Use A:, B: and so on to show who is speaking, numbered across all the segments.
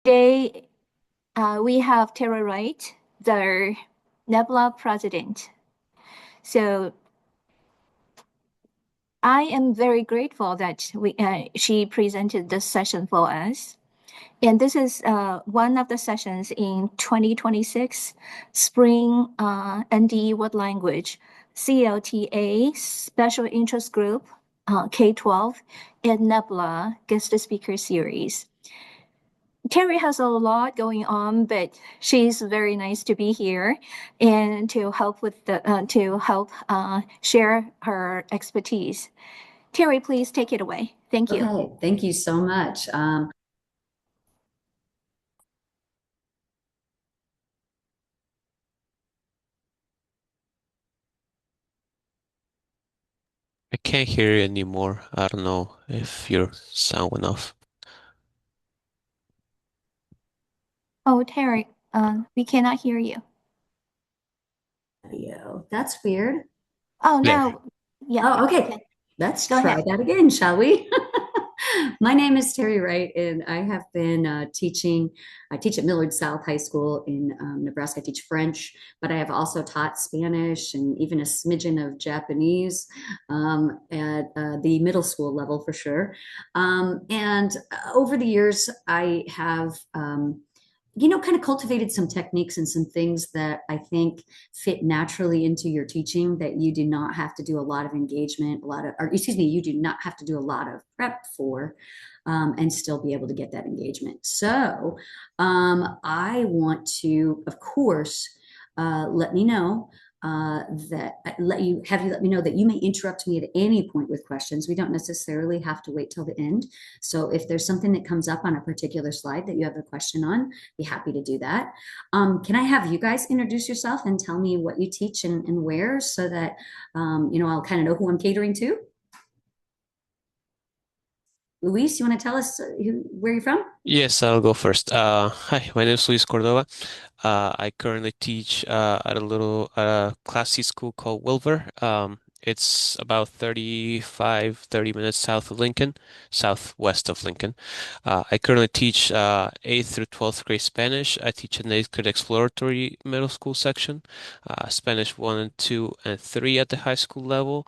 A: Today, we have Terri Wright, the Nebula president. So I am very grateful that she presented this session for us. And this is one of the sessions in 2026 Spring NDE World Language CLTA Special Interest Group K-12 and Nebula Guest Speaker Series. Terri has a lot going on, but she's very nice to be here and to help share her expertise. Terri, please take it away. Thank you.
B: Okay, thank you so much.
C: I can't hear you anymore. I don't know if you're sound enough.
A: Oh, Terri, we cannot hear you.
B: Video. That's weird.
A: Oh,
C: There.
A: no. Yeah,
B: Oh,
A: we
B: okay.
A: can.
B: Let's
A: Go
B: try
A: ahead.
B: that again, shall we? My name is Terri Wright, and I have been teaching. I teach at Millard South High School in Nebraska. I teach French, but I have also taught Spanish and even a smidgen of Japanese at the middle school level for sure. And over the years, I have kind of cultivated some techniques and some things that I think fit naturally into your teaching that you do not have to do a lot of engagement, or excuse me, you do not have to do a lot of prep for, and still be able to get that engagement. So I want to, of course, let me know that let me know that you may interrupt me at any point with questions. We don't necessarily have to wait till the end. So if there's something that comes up on a particular slide that you have a question on, be happy to do that. Can I have you guys introduce yourself and tell me what you teach and where so that I'll kind of know who I'm catering to? Luis, you want to tell us where you're from?
C: Yes, I'll go first. Hi, my name is Luis Cordova. I currently teach at a little classy school called Wilver. It's about 30 minutes south of Lincoln, southwest of Lincoln. I currently teach 8th through 12th grade Spanish. I teach an 8th grade exploratory middle school section, Spanish 1 and 2 and 3 at the high school level.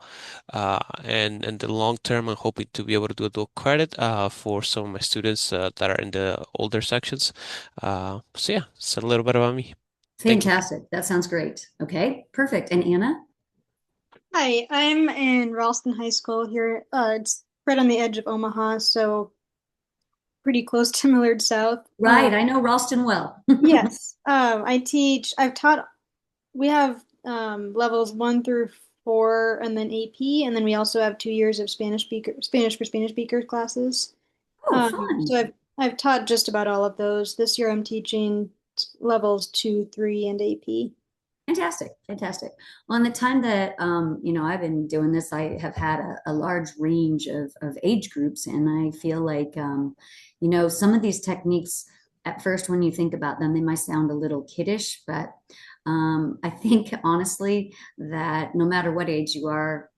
C: And in the long term, I'm hoping to be able to do a dual credit for some of my students that are in the older sections. So yeah, it's a little bit about me. Thank you.
B: Fantastic. That sounds great. Okay, perfect. And Anna?
D: Hi, I'm in Ralston High School here. It's right on the edge of Omaha, so pretty close to Millard South.
B: Right, I know Ralston well.
D: Yes, I've taught, we have levels 1 through 4 and then AP, and then we also have 2 years of Spanish for Spanish speakers classes.
B: Oh,
D: So
B: fun.
D: I've taught just about all of those. This year I'm teaching levels 2, 3, and AP.
B: Fantastic, fantastic. Well, in the time that I've been doing this, I have had a large range of age groups, and I feel like some of these techniques at first, when you think about them, they might sound a little kiddish, but I think honestly that no matter what age you are,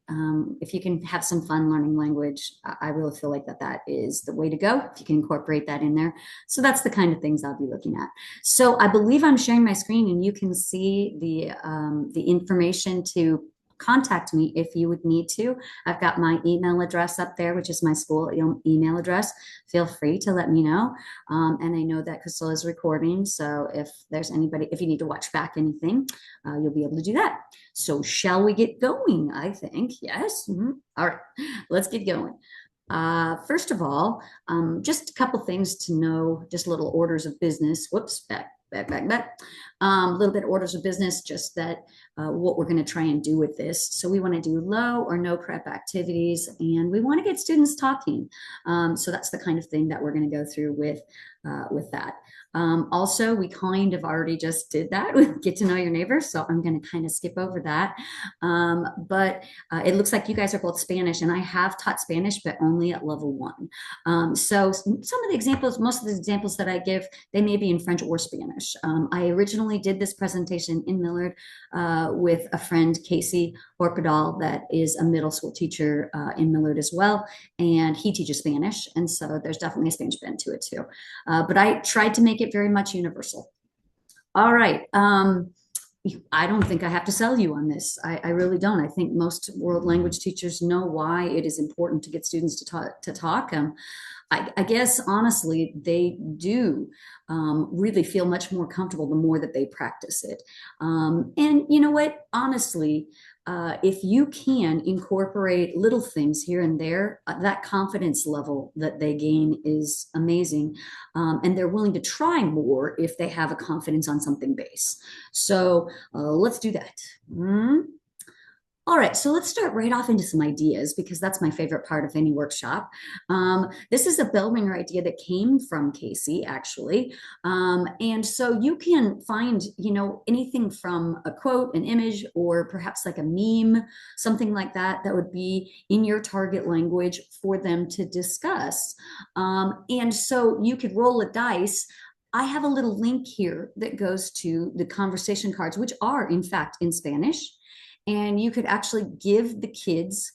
B: if you can have some fun learning language, I really feel like that is the way to go. If you can incorporate that in there, so that's the kind of things I'll be looking at. So I believe I'm sharing my screen and you can see the information to contact me if you would need to. I've got my email address up there, which is my school email address. Feel free to let me know. And I know that Crystal is recording. So if there's anybody, if you need to watch back anything, you'll be able to do that. So shall we get going? I think, yes. All right, let's get going. First of all, just a couple things to know, just little orders of business. Whoops, back. A little bit orders of business, just that what we're going to try and do with this. So we want to do low or no prep activities, and we want to get students talking. So that's the kind of thing that we're going to go through with that. Also, we kind of already just did that with get to know your neighbors. So I'm going to kind of skip over that. But it looks like you guys are both Spanish, and I have taught Spanish, but only at level 1. So some of the examples, most of the examples that I give, they may be in French or Spanish. I originally did this presentation in Millard with a friend, Casey Orcadal, that is a middle school teacher in Millard as well. And he teaches Spanish. And so there's definitely a Spanish bent to it too. But I tried to make it very much universal. All right. I don't think I have to sell you on this. I really don't. I think most world language teachers know why it is important to get students to talk. I guess honestly, they do really feel much more comfortable the more that they practice it. And you know what? Honestly, if you can incorporate little things here and there, that confidence level that they gain is amazing. And they're willing to try more if they have a confidence on something base. So let's do that. All right, so let's start right off into some ideas because that's my favorite part of any workshop. This is a bell ringer idea that came from Casey, actually. And so you can find, anything from a quote, an image, or perhaps like a meme, something like that, that would be in your target language for them to discuss. And so you could roll a dice. I have a little link here that goes to the conversation cards, which are in fact in Spanish. And you could actually give the kids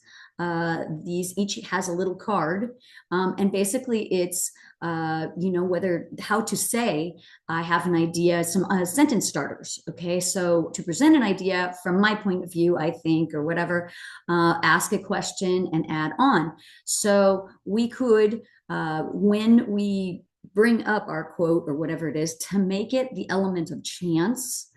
B: these, each has a little card. And basically it's, how to say, I have an idea, some sentence starters. Okay. So to present an idea from my point of view, I think, or whatever, ask a question and add on. So we could, when we bring up our quote or whatever it is, to make it the element of chance,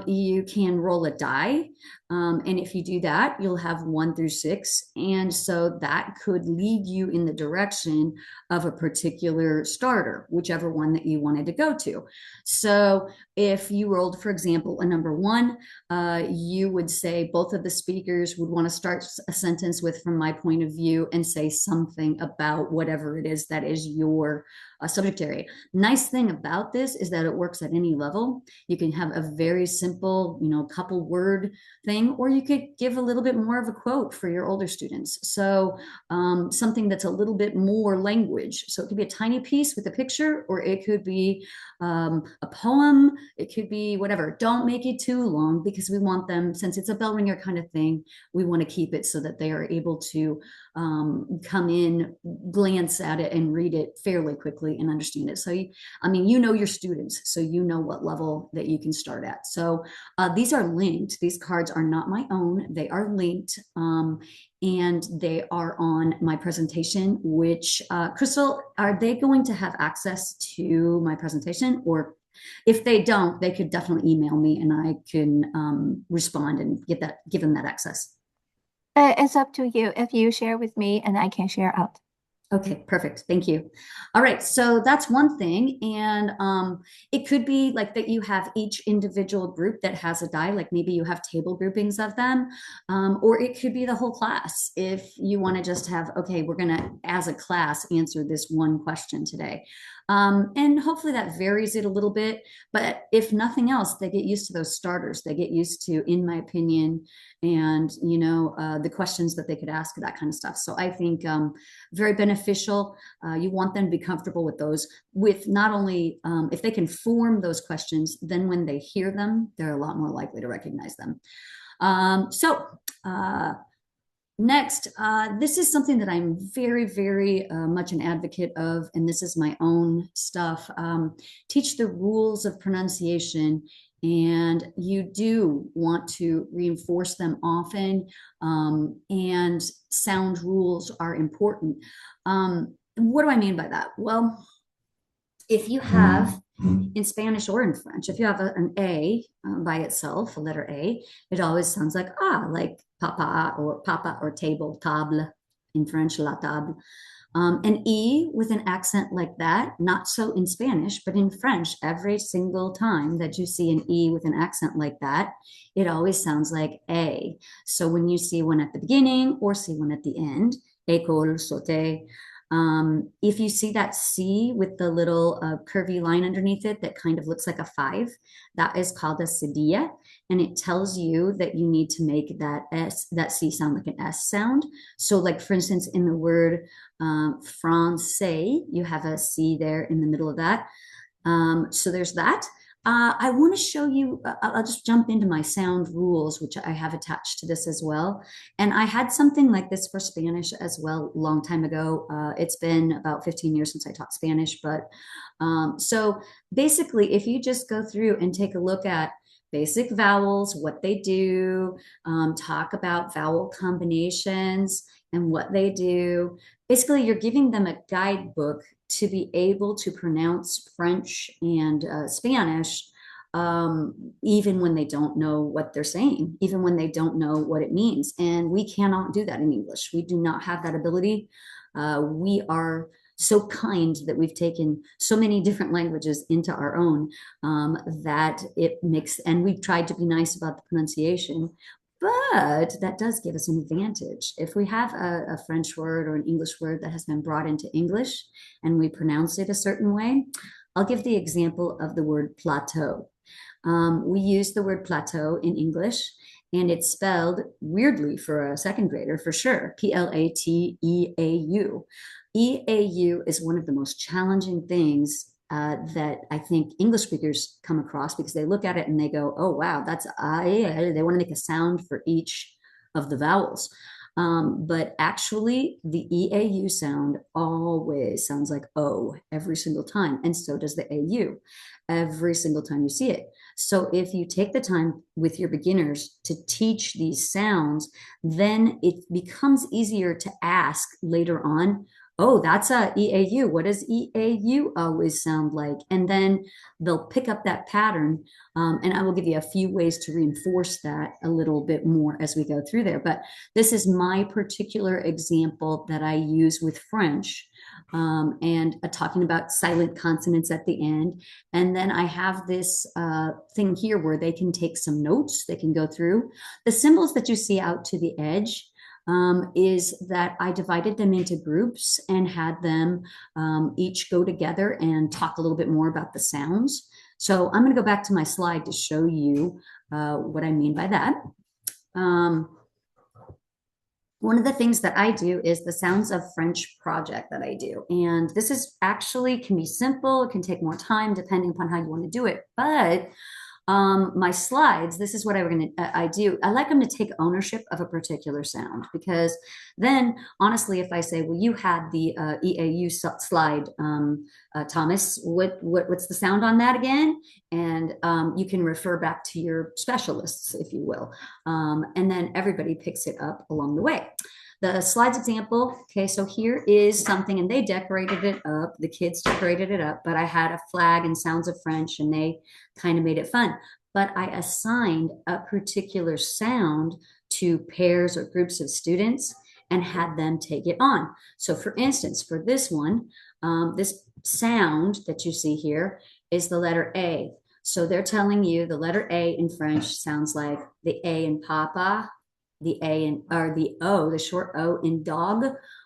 B: you can roll a die. And if you do that, you'll have 1 through 6. And so that could lead you in the direction of a particular starter, whichever one that you wanted to go to. So if you rolled, for example, a number 1, you would say both of the speakers would want to start a sentence with, from my point of view, and say something about whatever it is that is your subject area. Nice thing about this is that it works at any level. You can have a very simple, couple word thing, or you could give a little bit more of a quote for your older students. So something that's a little bit more language. So it could be a tiny piece with a picture, or it could be a poem. It could be whatever. Don't make it too long because we want them, since it's a bell ringer kind of thing, we want to keep it so that they are able to come in, glance at it, and read it fairly quickly and understand it. So, you know your students, so you know what level that you can start at. So these are linked. These cards are not my own. They are linked, and they are on my presentation, which, Crystal, are they going to have access to my presentation? Or if they don't, they could definitely email me and I can respond and give them that access.
A: It's up to you. If you share with me, and I can share out.
B: Okay, perfect. Thank you. All right, so that's one thing. And it could be like that you have each individual group that has a die, like maybe you have table groupings of them, or it could be the whole class. If you want to just have, okay, we're going to, as a class, answer this one question today. And hopefully that varies it a little bit. But if nothing else, they get used to those starters. They get used to, in my opinion, and the questions that they could ask, that kind of stuff. So I think very beneficial. You want them to be comfortable with those, with not only if they can form those questions, then when they hear them, they're a lot more likely to recognize them. Next, this is something that I'm very, very much an advocate of, and this is my own stuff. Teach the rules of pronunciation, and you do want to reinforce them often, and sound rules are important. What do I mean by that? Well, if you have, in Spanish or in French, if you have an A by itself, a letter A, it always sounds like like papa or table, table in French, la table. An E with an accent like that, not so in Spanish, but in French, every single time that you see an E with an accent like that, it always sounds like A. So when you see one at the beginning or see one at the end, école, sauté, if you see that C with the little curvy line underneath it that kind of looks like a 5, that is called a cedilla, and it tells you that you need to make that C sound like an S sound. So like, for instance, in the word français, you have a C there in the middle of that. So there's that. I want to show you, I'll just jump into my sound rules, which I have attached to this as well. And I had something like this for Spanish as well, a long time ago. It's been about 15 years since I taught Spanish. But so basically, if you just go through and take a look at basic vowels, what they do, talk about vowel combinations and what they do. Basically, you're giving them a guidebook to be able to pronounce French and Spanish, even when they don't know what they're saying, even when they don't know what it means. And we cannot do that in English. We do not have that ability. We are so kind that we've taken so many different languages into our own, that it makes, and we've tried to be nice about the pronunciation, but that does give us an advantage. If we have a French word or an English word that has been brought into English and we pronounce it a certain way, I'll give the example of the word plateau. We use the word plateau in English, and it's spelled weirdly for a second grader, for sure, Plateau. EAU is one of the most challenging things that I think English speakers come across, because they look at it and they go, oh, wow, that's I. They want to make a sound for each of the vowels. But actually, the EAU sound always sounds like O every single time. And so does the AU every single time you see it. So if you take the time with your beginners to teach these sounds, then it becomes easier to ask later on, oh, that's a EAU. What does EAU always sound like? And then they'll pick up that pattern. And I will give you a few ways to reinforce that a little bit more as we go through there. But this is my particular example that I use with French, and talking about silent consonants at the end. And then I have this thing here where they can take some notes. They can go through the symbols that you see out to the edge. Is that I divided them into groups and had them each go together and talk a little bit more about the sounds. So I'm going to go back to my slide to show you what I mean by that. One of the things that I do is the Sounds of French project that I do. And this is actually can be simple. It can take more time depending upon how you want to do it. But my slides, this is what I do. I like them to take ownership of a particular sound, because then honestly, if I say, well, you had the EAU slide, Thomas, what's the sound on that again? And you can refer back to your specialists, if you will. And then everybody picks it up along the way. The slides example, okay, so here is something, and they decorated it up. The kids decorated it up, but I had a flag and Sounds of French, and they kind of made it fun. But I assigned a particular sound to pairs or groups of students and had them take it on. So for instance, for this one, this sound that you see here is the letter A. So they're telling you the letter A in French sounds like the A in Papa, the A in, or the O, the short O in dog,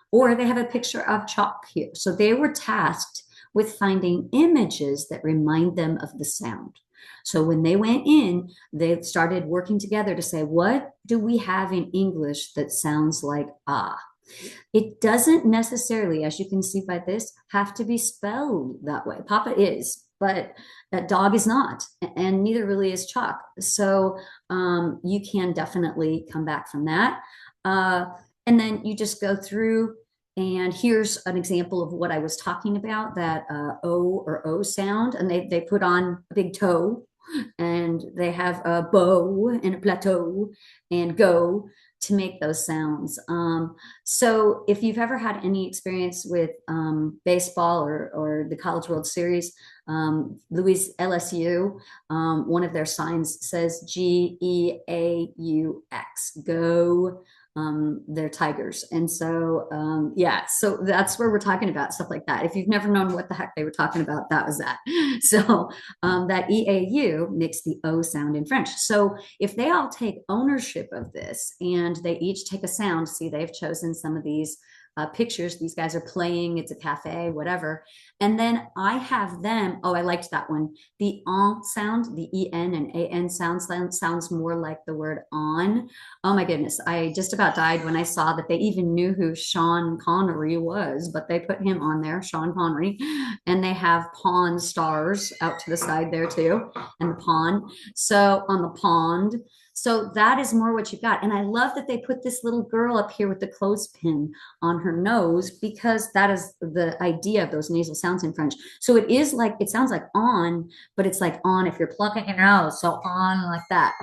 B: or they have a picture of chalk here. So they were tasked with finding images that remind them of the sound. So when they went in, they started working together to say, what do we have in English that sounds like ah? It doesn't necessarily, as you can see by this, have to be spelled that way. Papa is, but that dog is not, and neither really is chalk. So you can definitely come back from that. And then you just go through, and here's an example of what I was talking about, that O or O sound, and they put on a big toe, and they have a bow and a plateau and go to make those sounds. So if you've ever had any experience with baseball or the College World Series, Louis LSU, one of their signs says GEAUX, go. They're tigers. And so, yeah, so that's where we're talking about stuff like that. If you've never known what the heck they were talking about, that was that. So that EAU makes the O sound in French. So if they all take ownership of this and they each take a sound, see, they've chosen some of these pictures. These guys are playing, it's a cafe, whatever. And then I have them, oh, I liked that one. The on sound, the en and an sounds more like the word on. Oh my goodness, I just about died when I saw that they even knew who Sean Connery was, but they put him on there, Sean Connery. And they have pawn stars out to the side there too, and the pawn. So on the pond. So that is more what you've got. And I love that they put this little girl up here with the clothespin on her nose, because that is the idea of those nasal sounds in French. So it is like, it sounds like on, but it's like on if you're plucking your nose. So on like that.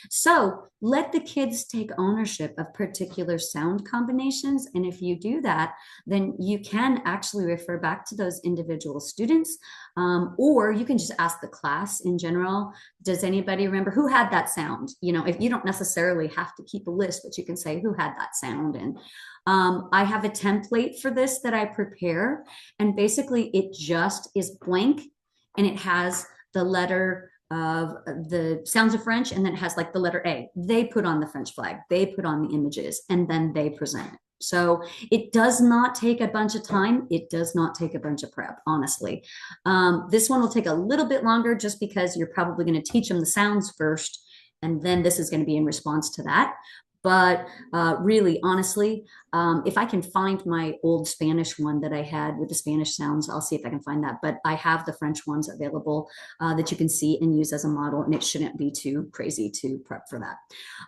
B: So let the kids take ownership of particular sound combinations. And if you do that, then you can actually refer back to those individual students, or you can just ask the class in general. Does anybody remember who had that sound? You know, if you don't necessarily have to keep a list, but you can say who had that sound. And I have a template for this that I prepare, and basically it just is blank, and it has the letter of the sounds of French, and then it has like the letter A. They put on the French flag, they put on the images, and then they present it. So it does not take a bunch of time. It does not take a bunch of prep, honestly. This one will take a little bit longer, just because you're probably going to teach them the sounds first, and then this is going to be in response to that. But really, honestly, if I can find my old Spanish one that I had with the Spanish sounds, I'll see if I can find that. But I have the French ones available that you can see and use as a model, and it shouldn't be too crazy to prep for that.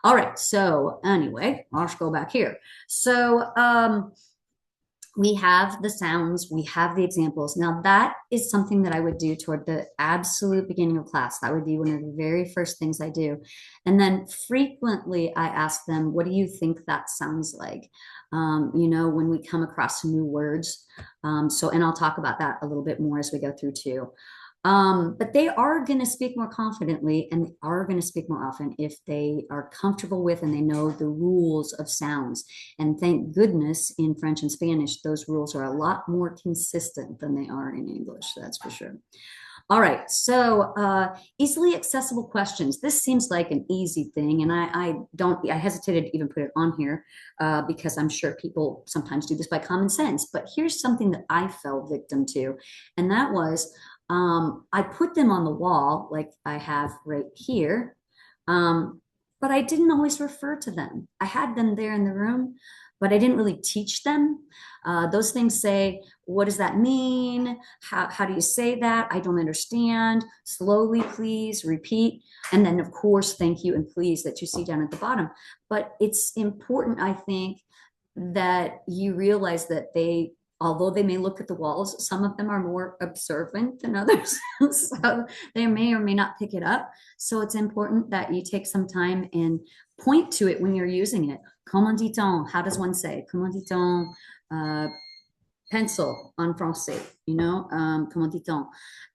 B: All right, so anyway, I'll just go back here. So we have the sounds, we have the examples. Now that is something that I would do toward the absolute beginning of class. That would be one of the very first things I do. And then frequently I ask them, what do you think that sounds like? You know, when we come across new words. And I'll talk about that a little bit more as we go through too. But they are going to speak more confidently, and they are going to speak more often if they are comfortable with and they know the rules of sounds. And thank goodness in French and Spanish, those rules are a lot more consistent than they are in English. That's for sure. All right, so easily accessible questions. This seems like an easy thing, and I hesitated to even put it on here because I'm sure people sometimes do this by common sense. But here's something that I fell victim to, and that was I put them on the wall like I have right here, but I didn't always refer to them. I had them there in the room, but I didn't really teach them. Those things say, what does that mean? How do you say that? I don't understand. Slowly, please, repeat. And then, of course, thank you and please that you see down at the bottom. But it's important, I think, that you realize that although they may look at the walls, some of them are more observant than others. So they may or may not pick it up. So it's important that you take some time and point to it when you're using it. Comment dit-on? How does one say? Comment dit-on? Pencil en français, you know, comment dit-on?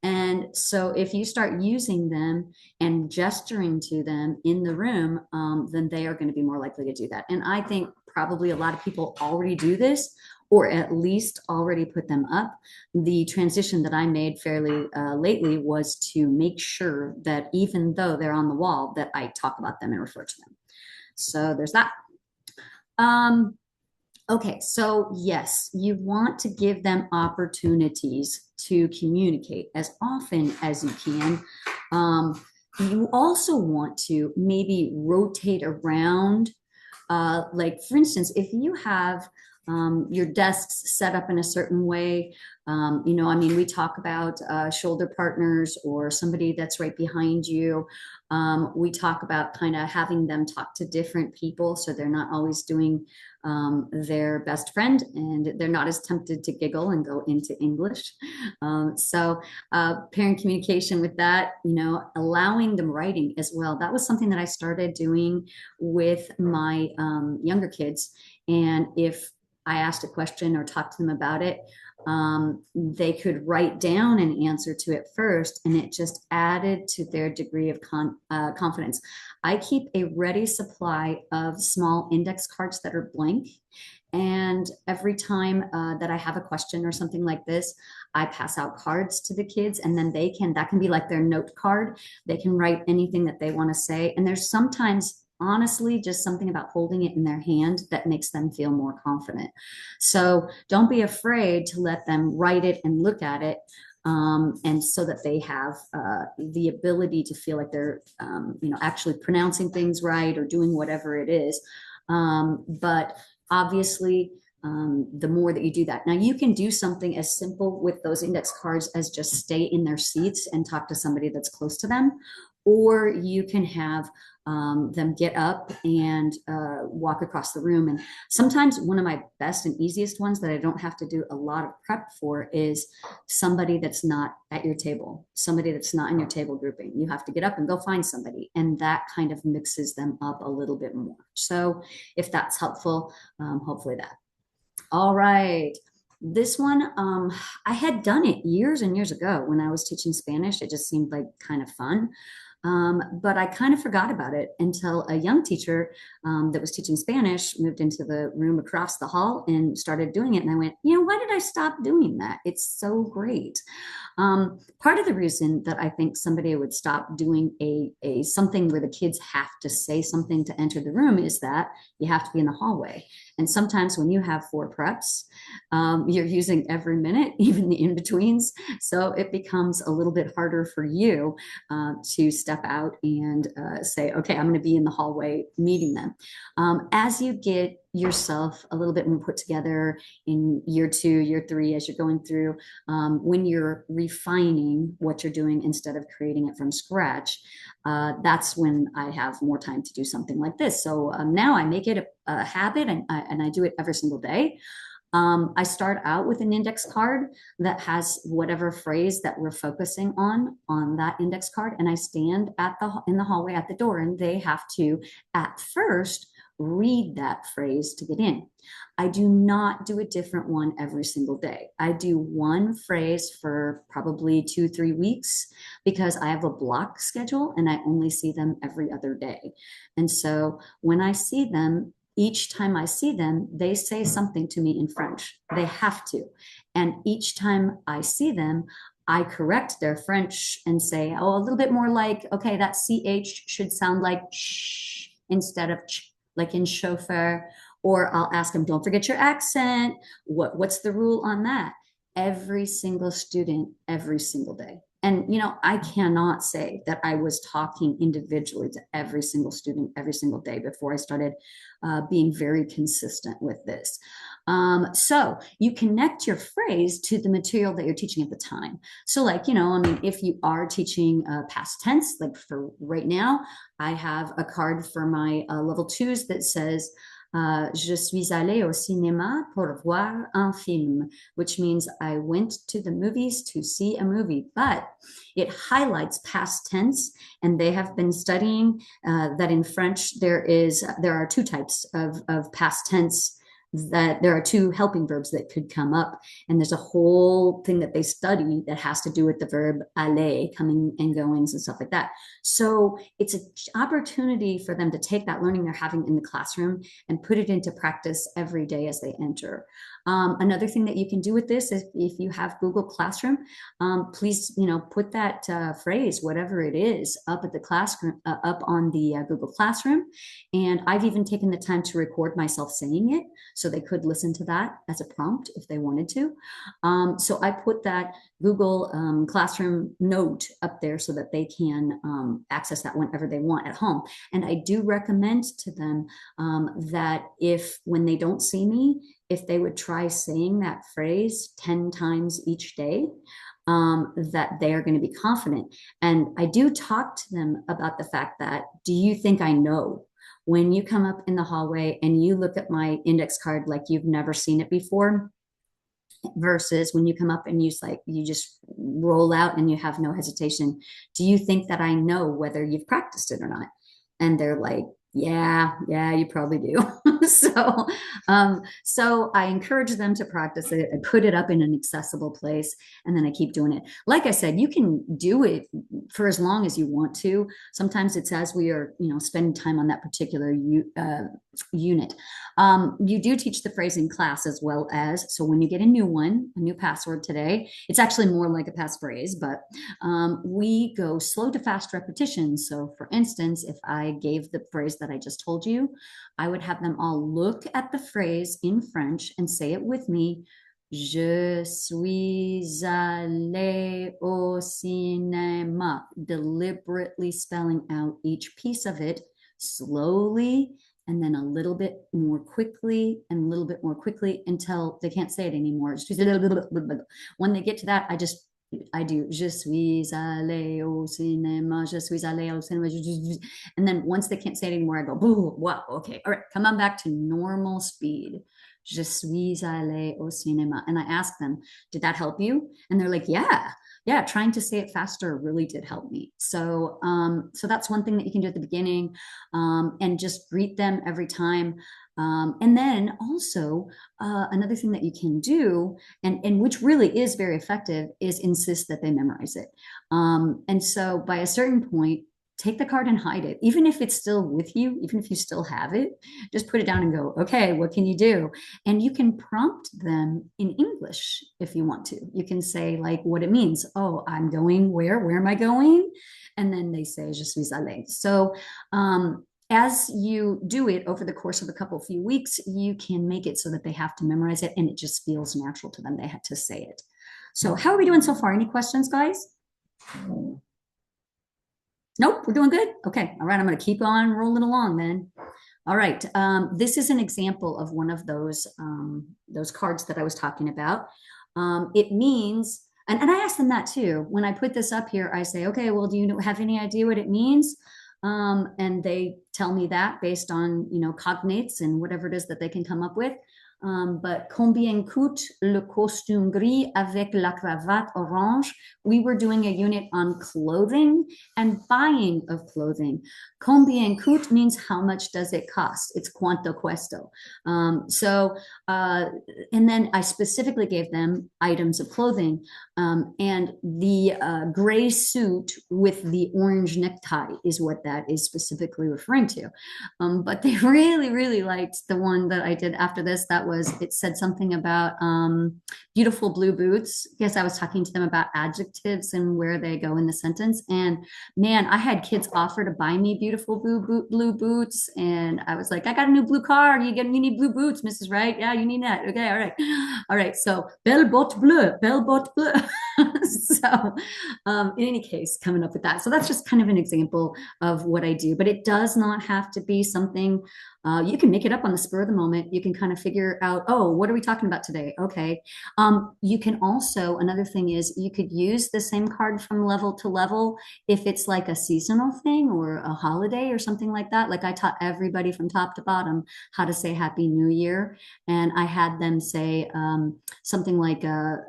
B: And so if you start using them and gesturing to them in the room, then they are going to be more likely to do that. And I think probably a lot of people already do this, or at least already put them up. The transition that I made fairly lately was to make sure that even though they're on the wall, that I talk about them and refer to them. So there's that. Okay, so yes, you want to give them opportunities to communicate as often as you can. You also want to maybe rotate around. Like for instance, if you have your desks set up in a certain way, you know, I mean, we talk about shoulder partners or somebody that's right behind you. We talk about kind of having them talk to different people so they're not always doing their best friend, and they're not as tempted to giggle and go into English. So parent communication with that, you know, allowing them writing as well. That was something that I started doing with my younger kids. And if I asked a question or talked to them about it, they could write down an answer to it first, and it just added to their degree of confidence. I keep a ready supply of small index cards that are blank. And every time that I have a question or something like this, I pass out cards to the kids, and then that can be like their note card. They can write anything that they want to say. And there's sometimes honestly just something about holding it in their hand that makes them feel more confident. So don't be afraid to let them write it and look at it. And so that they have the ability to feel like they're, actually pronouncing things right or doing whatever it is. But obviously, the more that you do that. Now, you can do something as simple with those index cards as just stay in their seats and talk to somebody that's close to them, or you can have them get up and walk across the room. And sometimes one of my best and easiest ones that I don't have to do a lot of prep for is somebody that's not at your table, somebody that's not in your table grouping. You have to get up and go find somebody, and that kind of mixes them up a little bit more. So if that's helpful, hopefully that. All right. This one, I had done it years and years ago when I was teaching Spanish. It just seemed like kind of fun. But I kind of forgot about it until a young teacher that was teaching Spanish moved into the room across the hall and started doing it. And I went, why did I stop doing that? It's so great. Part of the reason that I think somebody would stop doing a something where the kids have to say something to enter the room is that you have to be in the hallway. And sometimes when you have 4 preps, you're using every minute, even the in-betweens. So it becomes a little bit harder for you to step out and say, okay, I'm going to be in the hallway meeting them. As you get yourself a little bit more put together in year 2, year 3, as you're going through, when you're refining what you're doing instead of creating it from scratch, that's when I have more time to do something like this. So now I make it a habit, and I do it every single day. I start out with an index card that has whatever phrase that we're focusing on that index card, and I stand in the hallway at the door, and they have to at first read that phrase to get in. I do not do a different one every single day. I do one phrase for probably 2-3 weeks because I have a block schedule and I only see them every other day. And so when I see them, each time I see them, they say something to me in French. They have to. And each time I see them, I correct their French and say, a little bit more like, okay, that CH should sound like sh instead of ch, like in chauffeur. Or I'll ask them, don't forget your accent. What's the rule on that? Every single student, every single day. And, I cannot say that I was talking individually to every single student every single day before I started being very consistent with this. So you connect your phrase to the material that you're teaching at the time. So if you are teaching past tense, like for right now, I have a card for my level 2s that says, je suis allée au cinéma pour voir un film, which means I went to the movies to see a movie, but it highlights past tense, and they have been studying that in French there are 2 types of past tense, that there are 2 helping verbs that could come up, and there's a whole thing that they study that has to do with the verb aller, coming and goings and stuff like that. So it's an opportunity for them to take that learning they're having in the classroom and put it into practice every day as they enter. Another thing that you can do with this is if you have Google Classroom, please, put that phrase, whatever it is, up at the classroom, up on the Google Classroom. And I've even taken the time to record myself saying it, so they could listen to that as a prompt if they wanted to. So I put that Google Classroom note up there so that they can access that whenever they want at home. And I do recommend to them that when they don't see me, if they would try saying that phrase 10 times each day, that they are going to be confident. And I do talk to them about the fact that, do you think I know? When you come up in the hallway and you look at my index card like you've never seen it before, versus when you come up and you just roll out and you have no hesitation, do you think that I know whether you've practiced it or not? And they're like, yeah, you probably do. So I encourage them to practice it. I put it up in an accessible place, and then I keep doing it. Like I said, you can do it for as long as you want to. Sometimes it's as we are, spending time on that particular unit. You do teach the phrase in class as well as, so when you get a new password today, it's actually more like a passphrase, but we go slow to fast repetition. So for instance, if I gave the phrase that I just told you, I would have them all look at the phrase in French and say it with me. Je suis allé au cinéma, deliberately spelling out each piece of it slowly, and then a little bit more quickly and a little bit more quickly until they can't say it anymore. When they get to that, I do je suis allé au cinéma, je suis allé au cinéma, and then once they can't say it anymore, I go, boo, wow, okay, all right, come on back to normal speed. Je suis allé au cinéma. And I ask them, did that help you? And they're like, yeah, trying to say it faster really did help me. So that's one thing that you can do at the beginning, and just greet them every time. And then also another thing that you can do, and which really is very effective, is insist that they memorize it. And so by a certain point, take the card and hide it. Even if it's still with you, even if you still have it, just put it down and go, okay, what can you do? And you can prompt them in English if you want to. You can say like what it means. Oh, I'm going where? Where am I going? And then they say, je suis allé. So as you do it over the course of a few weeks, you can make it so that they have to memorize it and it just feels natural to them. They had to say it. So how are we doing so far? Any questions, guys? Nope, we're doing good. Okay, all right, I'm going to keep on rolling along then. All right, this is an example of one of those cards that I was talking about. It means, and I asked them that too. When I put this up here, I say, okay, well, do you have any idea what it means? And they tell me that based on, cognates and whatever it is that they can come up with. But combien coûte le costume gris avec la cravate orange? We were doing a unit on clothing and buying of clothing. Combien coûte means how much does it cost? It's quanto questo. And then I specifically gave them items of clothing, and the gray suit with the orange necktie is what that is specifically referring to. But they really, really liked the one that I did after this. It said something about beautiful blue boots. Yes, I was talking to them about adjectives and where they go in the sentence. And man, I had kids offer to buy me beautiful blue boots. And I was like, I got a new blue car. You need blue boots, Mrs. Wright. Yeah, you need that. Okay, all right. All right. So belle botte bleue. So in any case, coming up with that. So that's just kind of an example of what I do. But it does not have to be something you can make it up on the spur of the moment. You can kind of figure out, oh, what are we talking about today? Okay. You can also, another thing is you could use the same card from level to level if it's like a seasonal thing or a holiday or something like that. Like I taught everybody from top to bottom how to say Happy New Year. And I had them say something like, I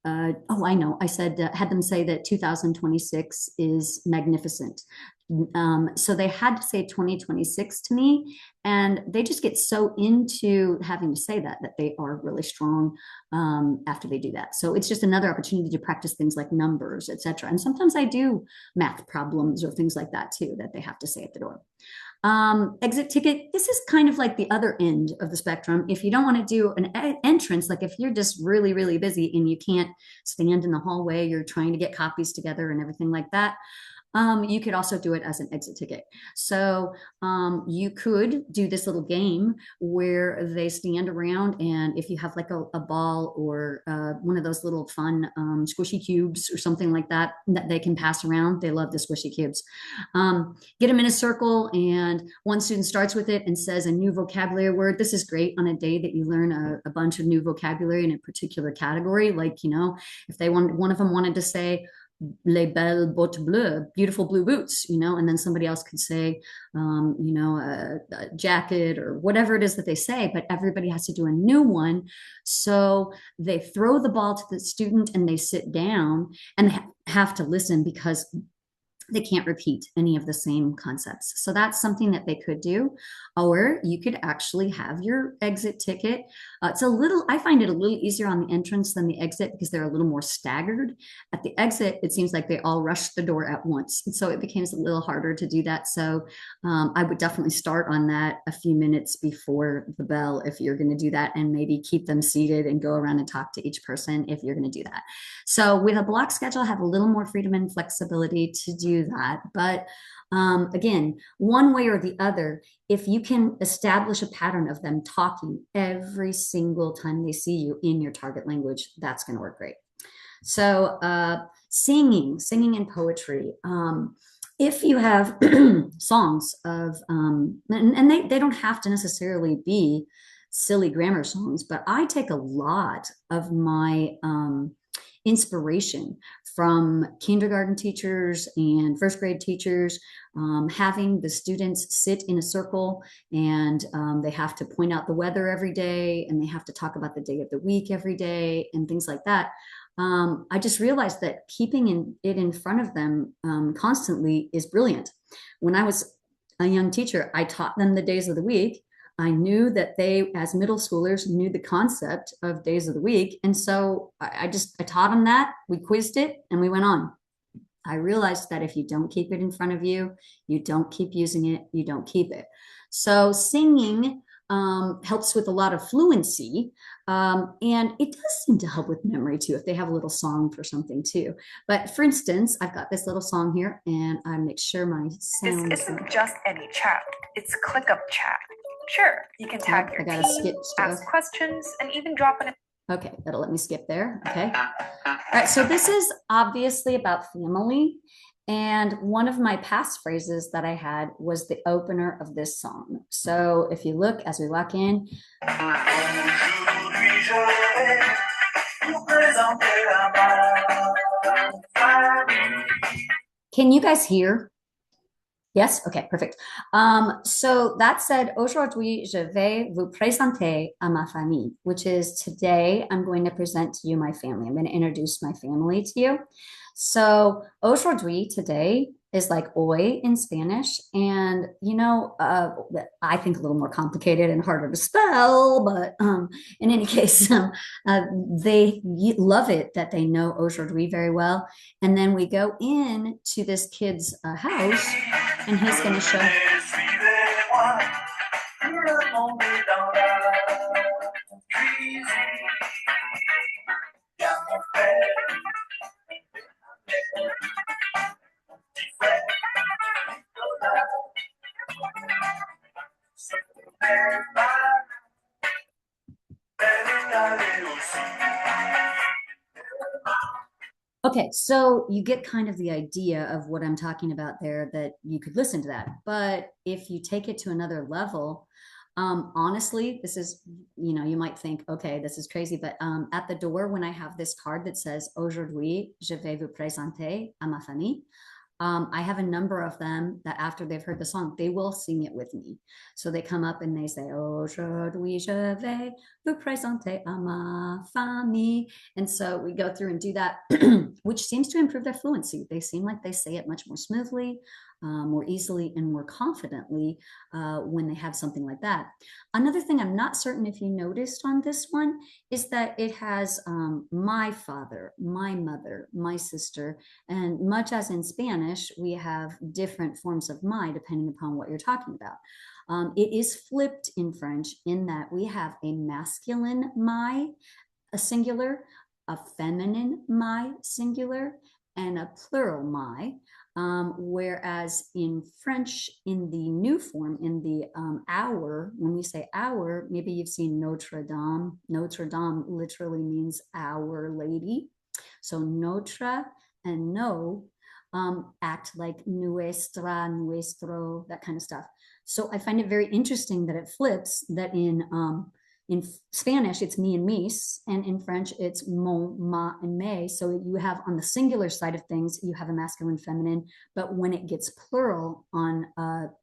B: know. I said, had them say that 2026 is magnificent. So they had to say 2026 to me, and they just get so into having to say that they are really strong after they do that. So it's just another opportunity to practice things like numbers, etc. And sometimes I do math problems or things like that too that they have to say at the door. Exit ticket. This is kind of like the other end of the spectrum. If you don't want to do an entrance, like if you're just really, really busy and you can't stand in the hallway, you're trying to get copies together and everything like that. You could also do it as an exit ticket. So you could do this little game where they stand around, and if you have like a ball or one of those little fun squishy cubes or something like that that they can pass around, they love the squishy cubes. Get them in a circle, and one student starts with it and says a new vocabulary word. This is great on a day that you learn a bunch of new vocabulary in a particular category. Like, if one of them wanted to say les belles bottes bleues, beautiful blue boots, and then somebody else could say, a jacket or whatever it is that they say, but everybody has to do a new one. So they throw the ball to the student and they sit down and they have to listen, because they can't repeat any of the same concepts. So that's something that they could do. Or you could actually have your exit ticket. I find it a little easier on the entrance than the exit because they're a little more staggered. At the exit, it seems like they all rush the door at once. And so it becomes a little harder to do that. So I would definitely start on that a few minutes before the bell if you're going to do that, and maybe keep them seated and go around and talk to each person if you're going to do that. So with a block schedule, I have a little more freedom and flexibility to do that. But again, one way or the other, if you can establish a pattern of them talking every single time they see you in your target language, that's going to work great. So singing and poetry. If you have songs of, and they don't have to necessarily be silly grammar songs, but I take a lot of my inspiration from kindergarten teachers and first grade teachers, having the students sit in a circle, and they have to point out the weather every day, and they have to talk about the day of the week every day and things like that. I just realized that keeping it in front of them constantly is brilliant. When I was a young teacher, I taught them the days of the week. I knew that they, as middle schoolers, knew the concept of days of the week. And so I taught them that, we quizzed it, and we went on. I realized that if you don't keep it in front of you, you don't keep using it, you don't keep it. So singing helps with a lot of fluency. And it does seem to help with memory too, if they have a little song for something too. But for instance, I've got this little song here, and I make sure my sound.
E: This isn't just any chat, it's ClickUp chat. Sure, you can tag your team, ask questions, and even drop in.
B: Okay, that'll let me skip there. Okay. All right, so this is obviously about family. And one of my past phrases that I had was the opener of this song. So if you look as we walk in. Can you guys hear? Yes? Okay, perfect. So that said, aujourd'hui, je vais vous présenter à ma famille, which is today I'm going to present to you my family. I'm going to introduce my family to you. So aujourd'hui, today, is like hoy in Spanish. And, I think a little more complicated and harder to spell, but in any case, they love it that they know aujourd'hui very well. And then we go in to this kid's house, and he's going to show. Okay, so you get kind of the idea of what I'm talking about there, that you could listen to that. But if you take it to another level, honestly, this is, you might think, okay, this is crazy. But at the door, when I have this card that says, aujourd'hui, je vais vous présenter à ma famille, I have a number of them that after they've heard the song, they will sing it with me. So they come up and they say, aujourd'hui, je vais vous présenter à ma famille. And so we go through and do that, which seems to improve their fluency. They seem like they say it much more smoothly, more easily, and more confidently when they have something like that. Another thing I'm not certain if you noticed on this one is that it has my father, my mother, my sister, and much as in Spanish, we have different forms of my depending upon what you're talking about. It is flipped in French in that we have a masculine my, a singular, a feminine my, singular, and a plural my. Whereas in French, in the new form, in the hour, when we say hour, maybe you've seen Notre Dame. Notre Dame literally means Our Lady. So Notre and no act like nuestra, nuestro, that kind of stuff. So I find it very interesting that it flips, that in In Spanish, it's me and mis, and in French, it's mon, ma, and me. So you have on the singular side of things, you have a masculine, feminine, but when it gets plural on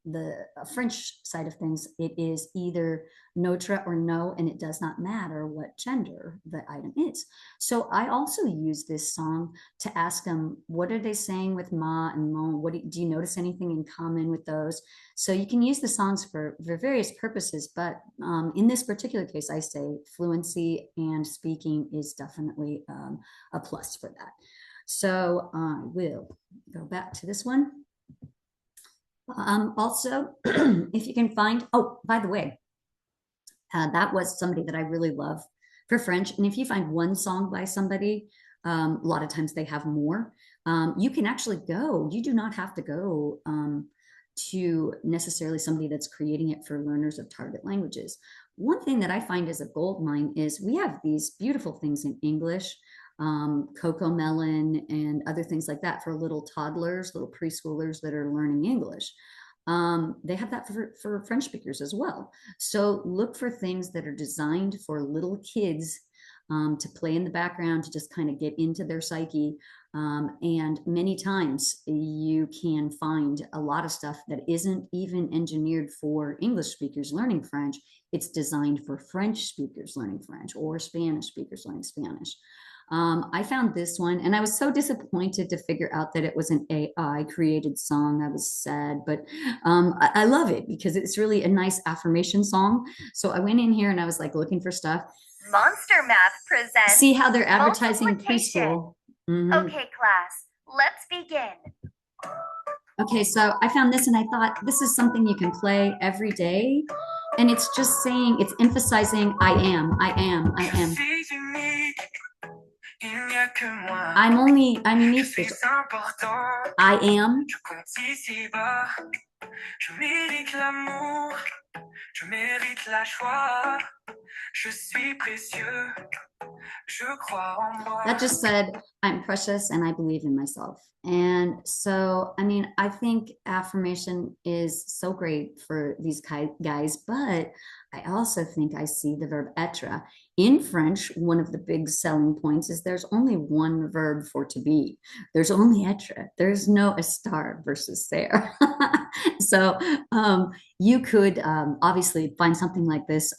B: the French side of things, it is either notre or no, and it does not matter what gender the item is. So I also use this song to ask them, what are they saying with ma and mon? Do you notice anything in common with those? So you can use the songs for various purposes, but in this particular case, I say fluency and speaking is definitely a plus for that. So I will go back to this one. Also, if you can find, oh, by the way, that was somebody that I really love for French. And if you find one song by somebody, a lot of times they have more. You can actually go, you do not have to go to necessarily somebody that's creating it for learners of target languages. One thing that I find is a gold mine is we have these beautiful things in English, Coco Melon and other things like that for little toddlers, little preschoolers that are learning English. They have that for French speakers as well. So look for things that are designed for little kids to play in the background, to just kind of get into their psyche. And many times you can find a lot of stuff that isn't even engineered for English speakers learning French. It's designed for French speakers learning French or Spanish speakers learning Spanish. I found this one and I was so disappointed to figure out that it was an AI created song. I was sad, but I love it because it's really a nice affirmation song. So I went in here and I was like looking for stuff.
E: Monster Math presents.
B: See how they're advertising preschool.
E: Mm-hmm. Okay, class, let's begin.
B: Okay, so I found this and I thought this is something you can play every day. And it's just saying, it's emphasizing I am. I'm unique. I am. That just said, I'm precious and I believe in myself. And so, I mean, I think affirmation is so great for these guys, but I also think I see the verb être. In French, one of the big selling points is there's only one verb for to be. There's only être. There's no estar versus ser. So you could obviously find something like this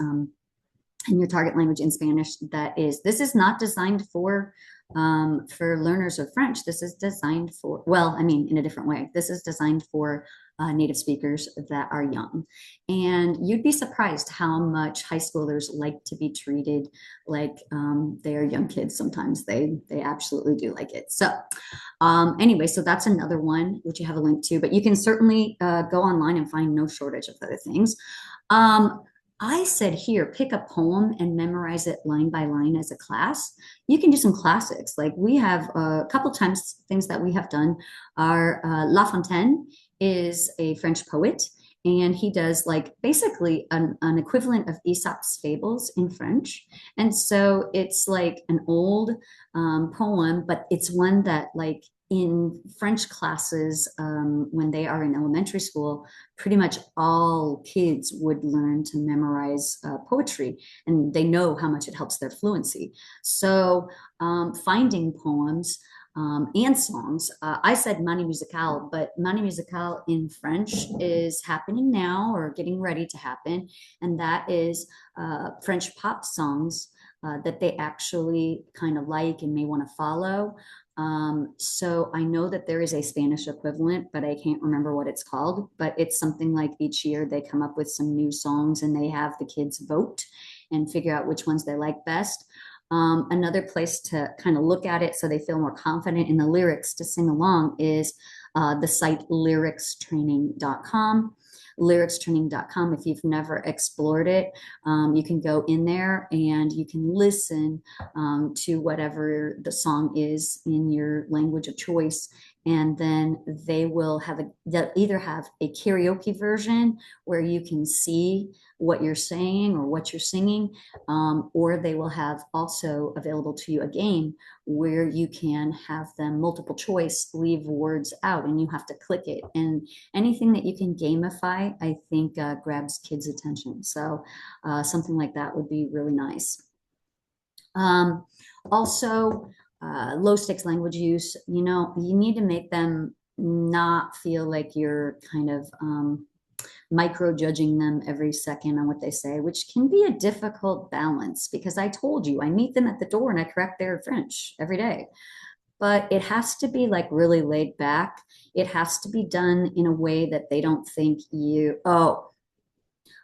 B: in your target language in Spanish this is not designed for learners of French. This is designed for, well, I mean, in a different way. This is designed for native speakers that are young. And you'd be surprised how much high schoolers like to be treated like they are young kids. Sometimes they absolutely do like it. So anyway, so that's another one, which you have a link to, but you can certainly go online and find no shortage of other things. I said here, pick a poem and memorize it line by line as a class. You can do some classics. Like we have a couple times things that we have done are La Fontaine is a French poet, and he does like basically an equivalent of Aesop's fables in French. And so it's like an old poem, but it's one that like in French classes, when they are in elementary school, pretty much all kids would learn to memorize poetry, and they know how much it helps their fluency. So finding poems and songs. I said Mani Musicale, but Mani Musicale in French is happening now or getting ready to happen, and that is French pop songs that they actually kind of like and may want to follow. So I know that there is a Spanish equivalent, but I can't remember what it's called, but it's something like each year they come up with some new songs and they have the kids vote and figure out which ones they like best. Another place to kind of look at it so they feel more confident in the lyrics to sing along is the site lyricstraining.com. Lyricstraining.com. If you've never explored it, you can go in there and you can listen to whatever the song is in your language of choice, And then they'll either have a karaoke version where you can see what you're saying or what you're singing, or they will have also available to you a game where you can have them multiple choice, leave words out, and you have to click it. And anything that you can gamify, I think, grabs kids' attention. So something like that would be really nice. Also, low stakes language use, you need to make them not feel like you're kind of micro judging them every second on what they say, which can be a difficult balance, because I told you, I meet them at the door and I correct their French every day. But it has to be like really laid back. It has to be done in a way that they don't think oh,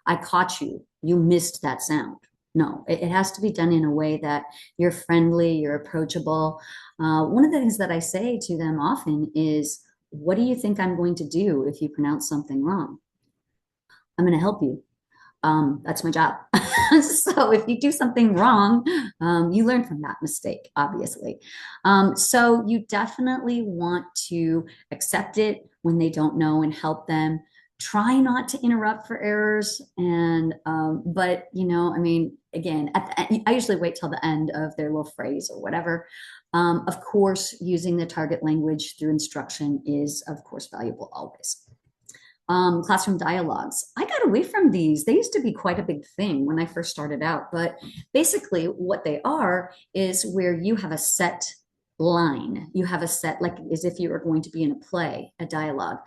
B: I caught you, you missed that sound. No, it has to be done in a way that you're friendly, you're approachable. One of the things that I say to them often is, what do you think I'm going to do if you pronounce something wrong? I'm going to help you. That's my job. So if you do something wrong, you learn from that mistake, obviously. So you definitely want to accept it when they don't know and help them. Try not to interrupt for errors. And, but, I mean, again, I usually wait till the end of their little phrase or whatever. Of course, using the target language through instruction is, of course, valuable always. Classroom dialogues. I got away from these. They used to be quite a big thing when I first started out, but basically what they are is where you have a set line. You have a set, like as if you were going to be in a play, a dialogue.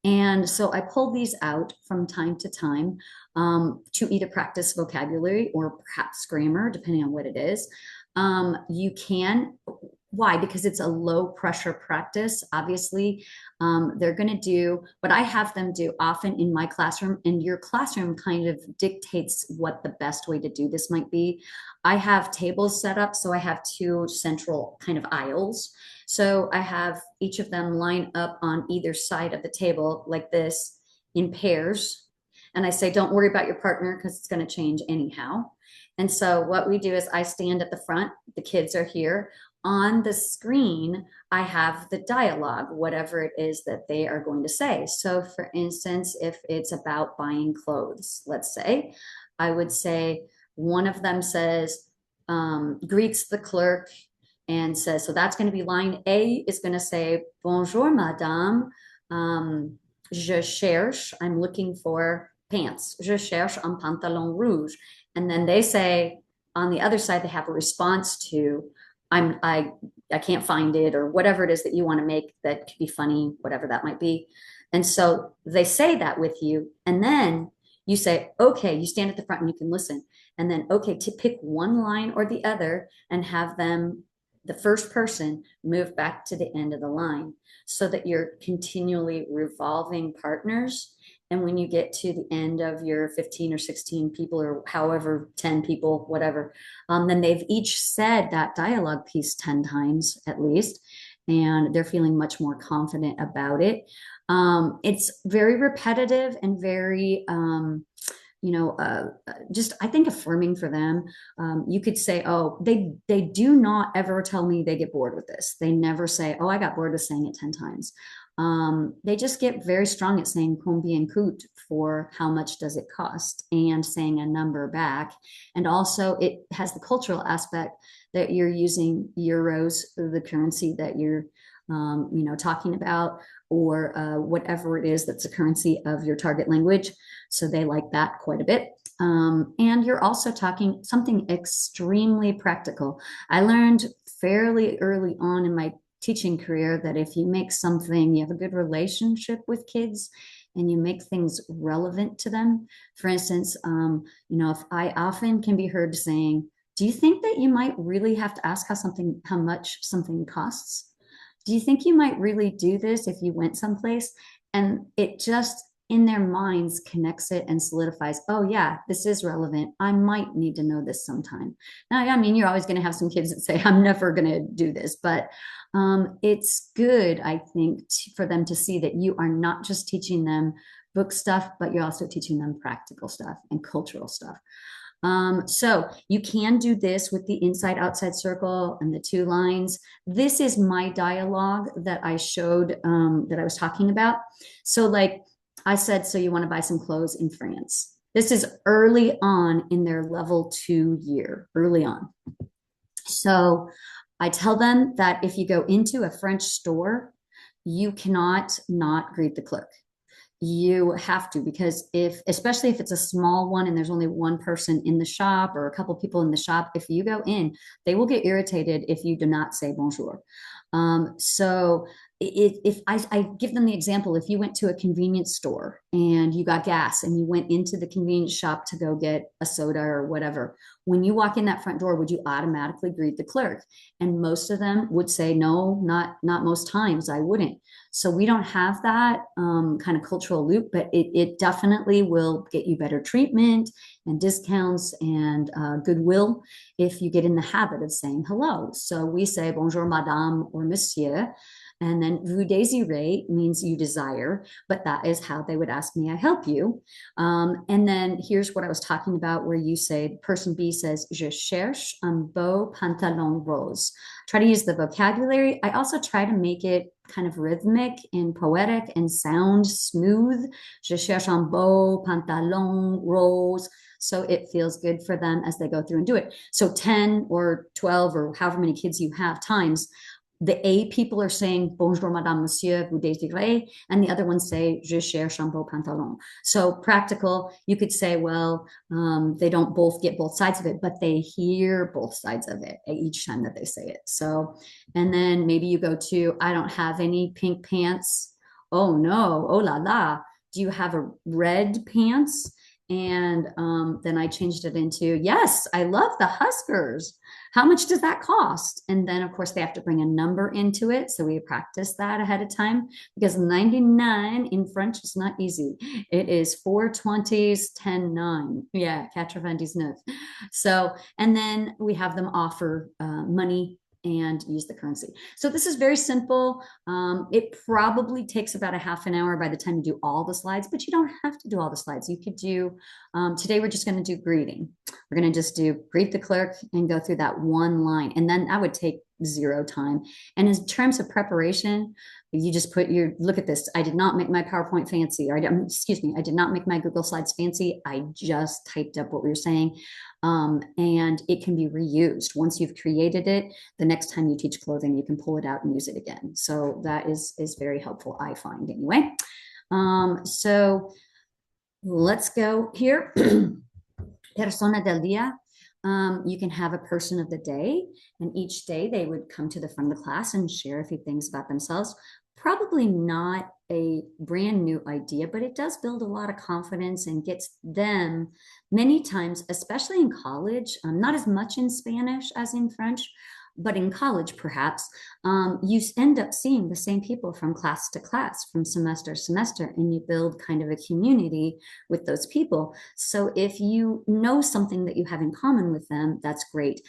B: And so I pull these out from time to time to either practice vocabulary or perhaps grammar, depending on what it is. You can, why? Because it's a low pressure practice. Obviously, they're going to do what I have them do often in my classroom, and your classroom kind of dictates what the best way to do this might be. I have tables set up, so I have two central kind of aisles. So I have each of them line up on either side of the table like this in pairs. And I say, don't worry about your partner because it's going to change anyhow. And so what we do is I stand at the front, the kids are here. On the screen, I have the dialogue, whatever it is that they are going to say. So for instance, if it's about buying clothes, let's say, I would say one of them says, greets the clerk and says, so that's going to be line A is going to say, bonjour, madame. Je cherche, I'm looking for pants. Je cherche un pantalon rouge. And then they say, on the other side, they have a response to, I can't find it, or whatever it is that you want to make that could be funny, whatever that might be. And so they say that with you. And then you say, okay, you stand at the front and you can listen. And then, okay, to pick one line or the other and have them, the first person, move back to the end of the line so that you're continually revolving partners. And when you get to the end of your 15 or 16 people, or however, 10 people, whatever, then they've each said that dialogue piece 10 times at least, and they're feeling much more confident about it. It's very repetitive and very, just, I think, affirming for them. You could say, oh, they do not ever tell me they get bored with this. They never say, oh, I got bored with saying it 10 times. They just get very strong at saying combien coûte, for how much does it cost, and saying a number back. And also it has the cultural aspect that you're using euros, the currency that you're talking about, or whatever it is that's the currency of your target language. So they like that quite a bit. And you're also talking something extremely practical. I learned fairly early on in my teaching career that if you make something, you have a good relationship with kids and you make things relevant to them. For instance, if I often can be heard saying, do you think that you might really have to ask how much something costs? Do you think you might really do this if you went someplace? And it just, in their minds, connects it and solidifies, oh yeah, this is relevant. I might need to know this sometime. Now, I mean, you're always going to have some kids that say, I'm never going to do this, but it's good, I think, for them to see that you are not just teaching them book stuff, but you're also teaching them practical stuff and cultural stuff. So you can do this with the inside outside circle and the 2 lines. This is my dialogue that I showed, that I was talking about. So like I said, so you want to buy some clothes in France. This is early on in their level 2 year, early on. So I tell them that if you go into a French store, you cannot not greet the clerk. You have to, because especially if it's a small one and there's only one person in the shop or a couple people in the shop, if you go in, they will get irritated if you do not say bonjour. So if I give them the example, if you went to a convenience store and you got gas and you went into the convenience shop to go get a soda or whatever, when you walk in that front door, would you automatically greet the clerk? And most of them would say, no, not most times, I wouldn't. So we don't have that kind of cultural loop, but it definitely will get you better treatment and discounts and goodwill if you get in the habit of saying hello. So we say bonjour, madame or monsieur. And then vous désirez means you desire, but that is how they would ask me, I help you. And then here's what I was talking about, where you say, person B says, je cherche un beau pantalon rose. Try to use the vocabulary. I also try to make it kind of rhythmic and poetic and sound smooth. Je cherche un beau pantalon rose. So it feels good for them as they go through and do it. So 10 or 12 or however many kids you have times, the A people are saying bonjour, madame, monsieur, vous désirez, and the other ones say je cherche un beau pantalon. So practical, you could say, well, they don't both get both sides of it, but they hear both sides of it each time that they say it. So, and then maybe you go to, I don't have any pink pants. Oh no, oh la la. Do you have a red pants? And then I changed it into, yes, I love the Huskers. How much does that cost? And then, of course, they have to bring a number into it. So we practice that ahead of time, because 99 in French is not easy. It is 4 20s, 10 9. Yeah, 99. So, and then we have them offer money and use the currency. So this is very simple. It probably takes about a half an hour by the time you do all the slides, but you don't have to do all the slides. You could do, today we're just going to do greeting. We're going to just do greet the clerk and go through that one line. And then that would take 0 time. And in terms of preparation, you just put your, look at this. I did not make my PowerPoint fancy, or excuse me, I did not make my Google Slides fancy. I just typed up what we were saying. And it can be reused. Once you've created it, the next time you teach clothing, you can pull it out and use it again. So that is very helpful, I find, anyway. So let's go here. Persona del día. You can have a person of the day, and each day they would come to the front of the class and share a few things about themselves. Probably not a brand new idea, but it does build a lot of confidence and gets them many times, especially in college, not as much in Spanish as in French, but in college, perhaps, you end up seeing the same people from class to class, from semester to semester, and you build kind of a community with those people. So if you know something that you have in common with them, that's great.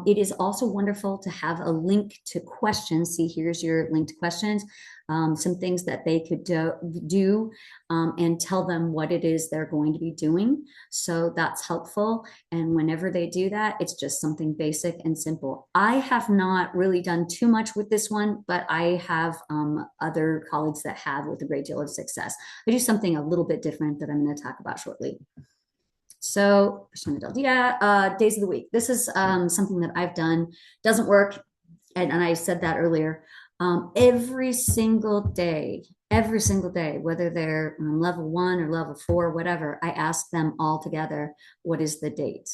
B: It is also wonderful to have a link to questions. See, here's your link to questions. Some things that they could do and tell them what it is they're going to be doing. So that's helpful. And whenever they do that, it's just something basic and simple. I have not really done too much with this one, but I have other colleagues that have with a great deal of success. I do something a little bit different that I'm going to talk about shortly. So, days of the week. This is something that I've done. Doesn't work. And I said that earlier. Every single day, whether they're on level 1 or level 4, whatever, I ask them all together, what is the date?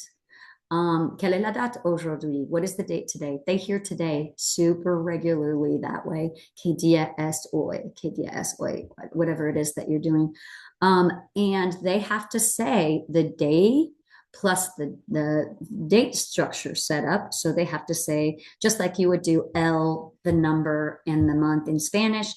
B: Quelle est la date aujourd'hui? What is the date today? They hear today super regularly that way. Que dia es hoy? Que dia es hoy? Whatever it is that you're doing. And they have to say the day plus the date structure set up. So they have to say, just like you would do el, the number and the month in Spanish,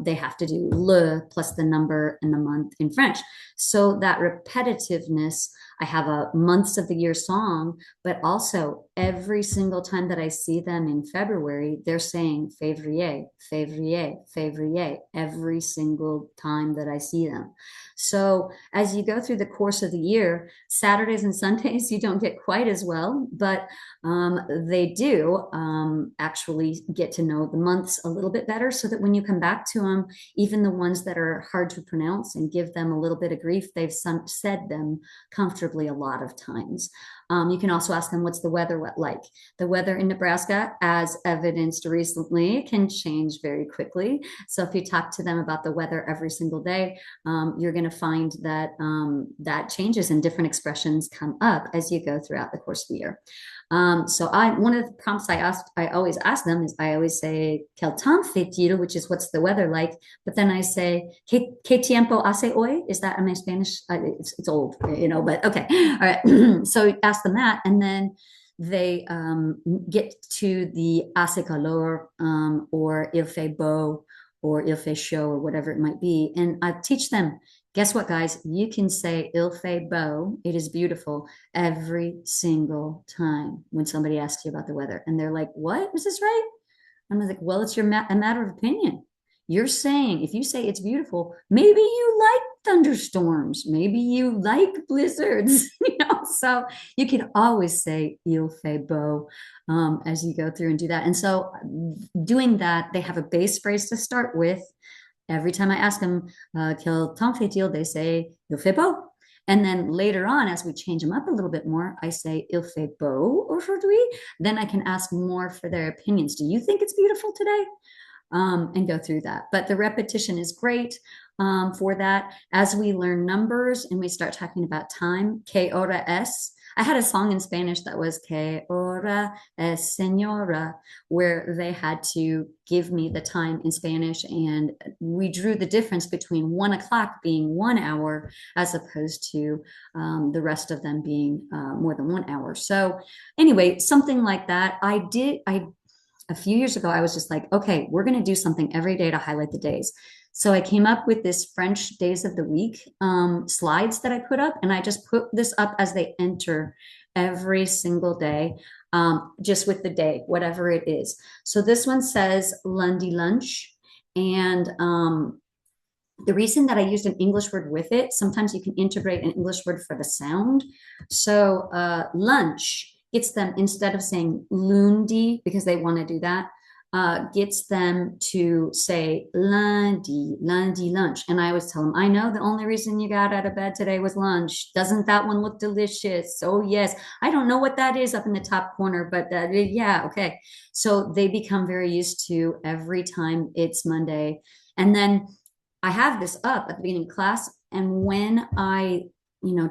B: they have to do le plus the number and the month in French. So that repetitiveness, I have a months of the year song, but also every single time that I see them in February, they're saying février, février, février every single time that I see them. So as you go through the course of the year, Saturdays and Sundays, you don't get quite as well, but they do actually get to know the months a little bit better, so that when you come back to them, even the ones that are hard to pronounce and give them a little bit of grief, they've said them comfortably a lot of times. You can also ask them, what's the weather like? The weather in Nebraska, as evidenced recently, can change very quickly. So if you talk to them about the weather every single day, you're going to find that that changes and different expressions come up as you go throughout the course of the year. So one of the prompts I always ask them is, I always say, "Quel temps fait-il?" which is, what's the weather like? But then I say, "¿Qué tiempo hace hoy?" Is that in my Spanish? It's old, but okay. All right. So ask them that. And then they get to the hace calor, or il fait beau, or il fait chaud, or whatever it might be. And I teach them, guess what, guys? You can say il fait beau, it is beautiful, every single time when somebody asks you about the weather. And they're like, what? Is this right? I'm like, well, it's a matter of opinion. You're saying, if you say it's beautiful, maybe you like thunderstorms, maybe you like blizzards, so you can always say il fait beau as you go through and do that. And so doing that, they have a base phrase to start with. Every time I ask them, quel temps fait-il, they say, il fait beau. And then later on, as we change them up a little bit more, I say, il fait beau aujourd'hui. Then I can ask more for their opinions. Do you think it's beautiful today? And go through that. But the repetition is great for that. As we learn numbers and we start talking about time, que hora es? I had a song in Spanish that was que hora es, señora, where they had to give me the time in Spanish, and we drew the difference between 1 o'clock being 1 hour as opposed to the rest of them being more than 1 hour. So anyway, something like that. A few years ago, I was just like, okay, we're going to do something every day to highlight the days. So I came up with this French days of the week slides that I put up, and I just put this up as they enter every single day, just with the day, whatever it is. So this one says lundi lunch, and the reason that I used an English word with it, sometimes you can integrate an English word for the sound. So lunch gets them, instead of saying lundi, because they want to do that, gets them to say lundi lunch. And I always tell them, I know the only reason you got out of bed today was lunch. Doesn't that one look delicious? Oh yes. I don't know what that is up in the top corner, but yeah, okay. So they become very used to every time it's Monday. And then I have this up at the beginning of class, and when I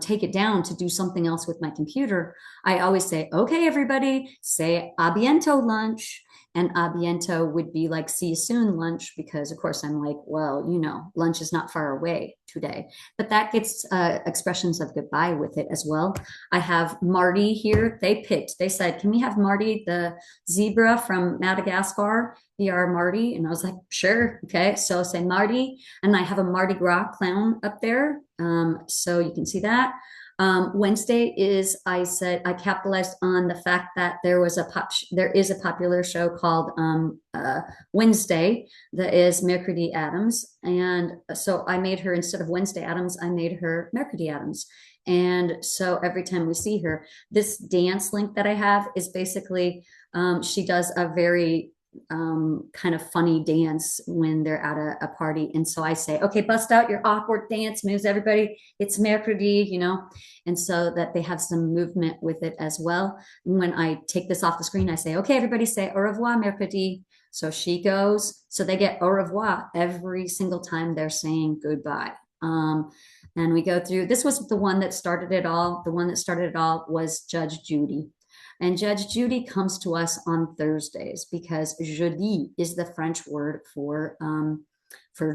B: take it down to do something else with my computer, I always say, okay, everybody, say a biento lunch. And a biento would be like, see you soon lunch, because of course I'm like, well, lunch is not far away today. But that gets expressions of goodbye with it as well. I have Marty here. They said, can we have Marty, the zebra from Madagascar, be our Marty? And I was like, sure. Okay. So say Marty. And I have a Mardi Gras clown up there. So you can see that. Wednesday is, I capitalized on the fact that there is a popular show called Wednesday that is Mercredi Adams. And so I made her, instead of Wednesday Adams, I made her Mercredi Adams. And so every time we see her, this dance link that I have is basically, she does a very kind of funny dance when they're at a party. And so I say, okay, bust out your awkward dance moves, everybody. It's Mercredi, and so that they have some movement with it as well. And when I take this off the screen, I say, okay, everybody say au revoir, Mercredi. So she goes, so they get au revoir every single time they're saying goodbye. And we go through, this was the one that started it all. The one that started it all was Judge Judy. And Judge Judy comes to us on Thursdays, because jeudi is the French word for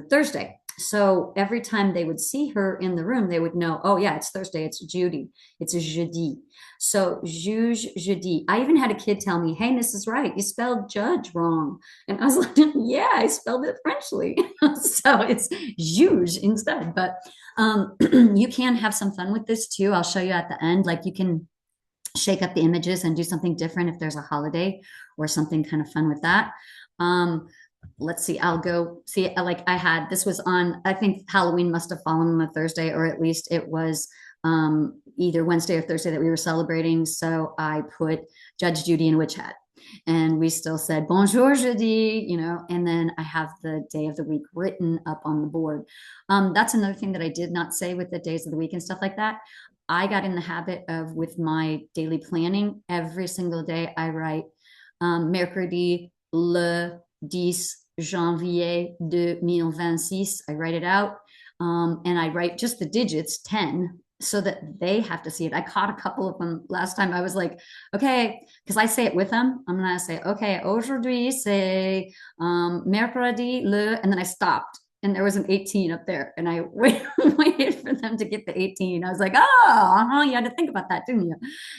B: Thursday. So every time they would see her in the room, they would know, oh yeah, it's Thursday, it's Judy, it's a jeudi. So juge, jeudi. I even had a kid tell me, hey, Mrs. Wright, you spelled judge wrong. And I was like, yeah, I spelled it Frenchly. So it's juge instead. But you can have some fun with this too. I'll show you at the end. Like you can shake up the images and do something different if there's a holiday or something kind of fun with that. Let's see, I'll go see, like I had, this was on, I think Halloween must have fallen on a Thursday, or at least it was either Wednesday or Thursday that we were celebrating. So I put Judge Judy in witch hat. And we still said, bonjour, jeudi, you know, and then I have the day of the week written up on the board. That's another thing that I did not say with the days of the week and stuff like that. I got in the habit of, with my daily planning, every single day I write mercredi le 10 janvier 2026. I write it out and I write just the digits 10 so that they have to see it. I caught a couple of them last time. I was like, okay, because I say it with them. I'm going to say, okay, aujourd'hui c'est mercredi le, and then I stopped. And there was an 18 up there. And I waited for them to get the 18. I was like, oh, you had to think about that, didn't you?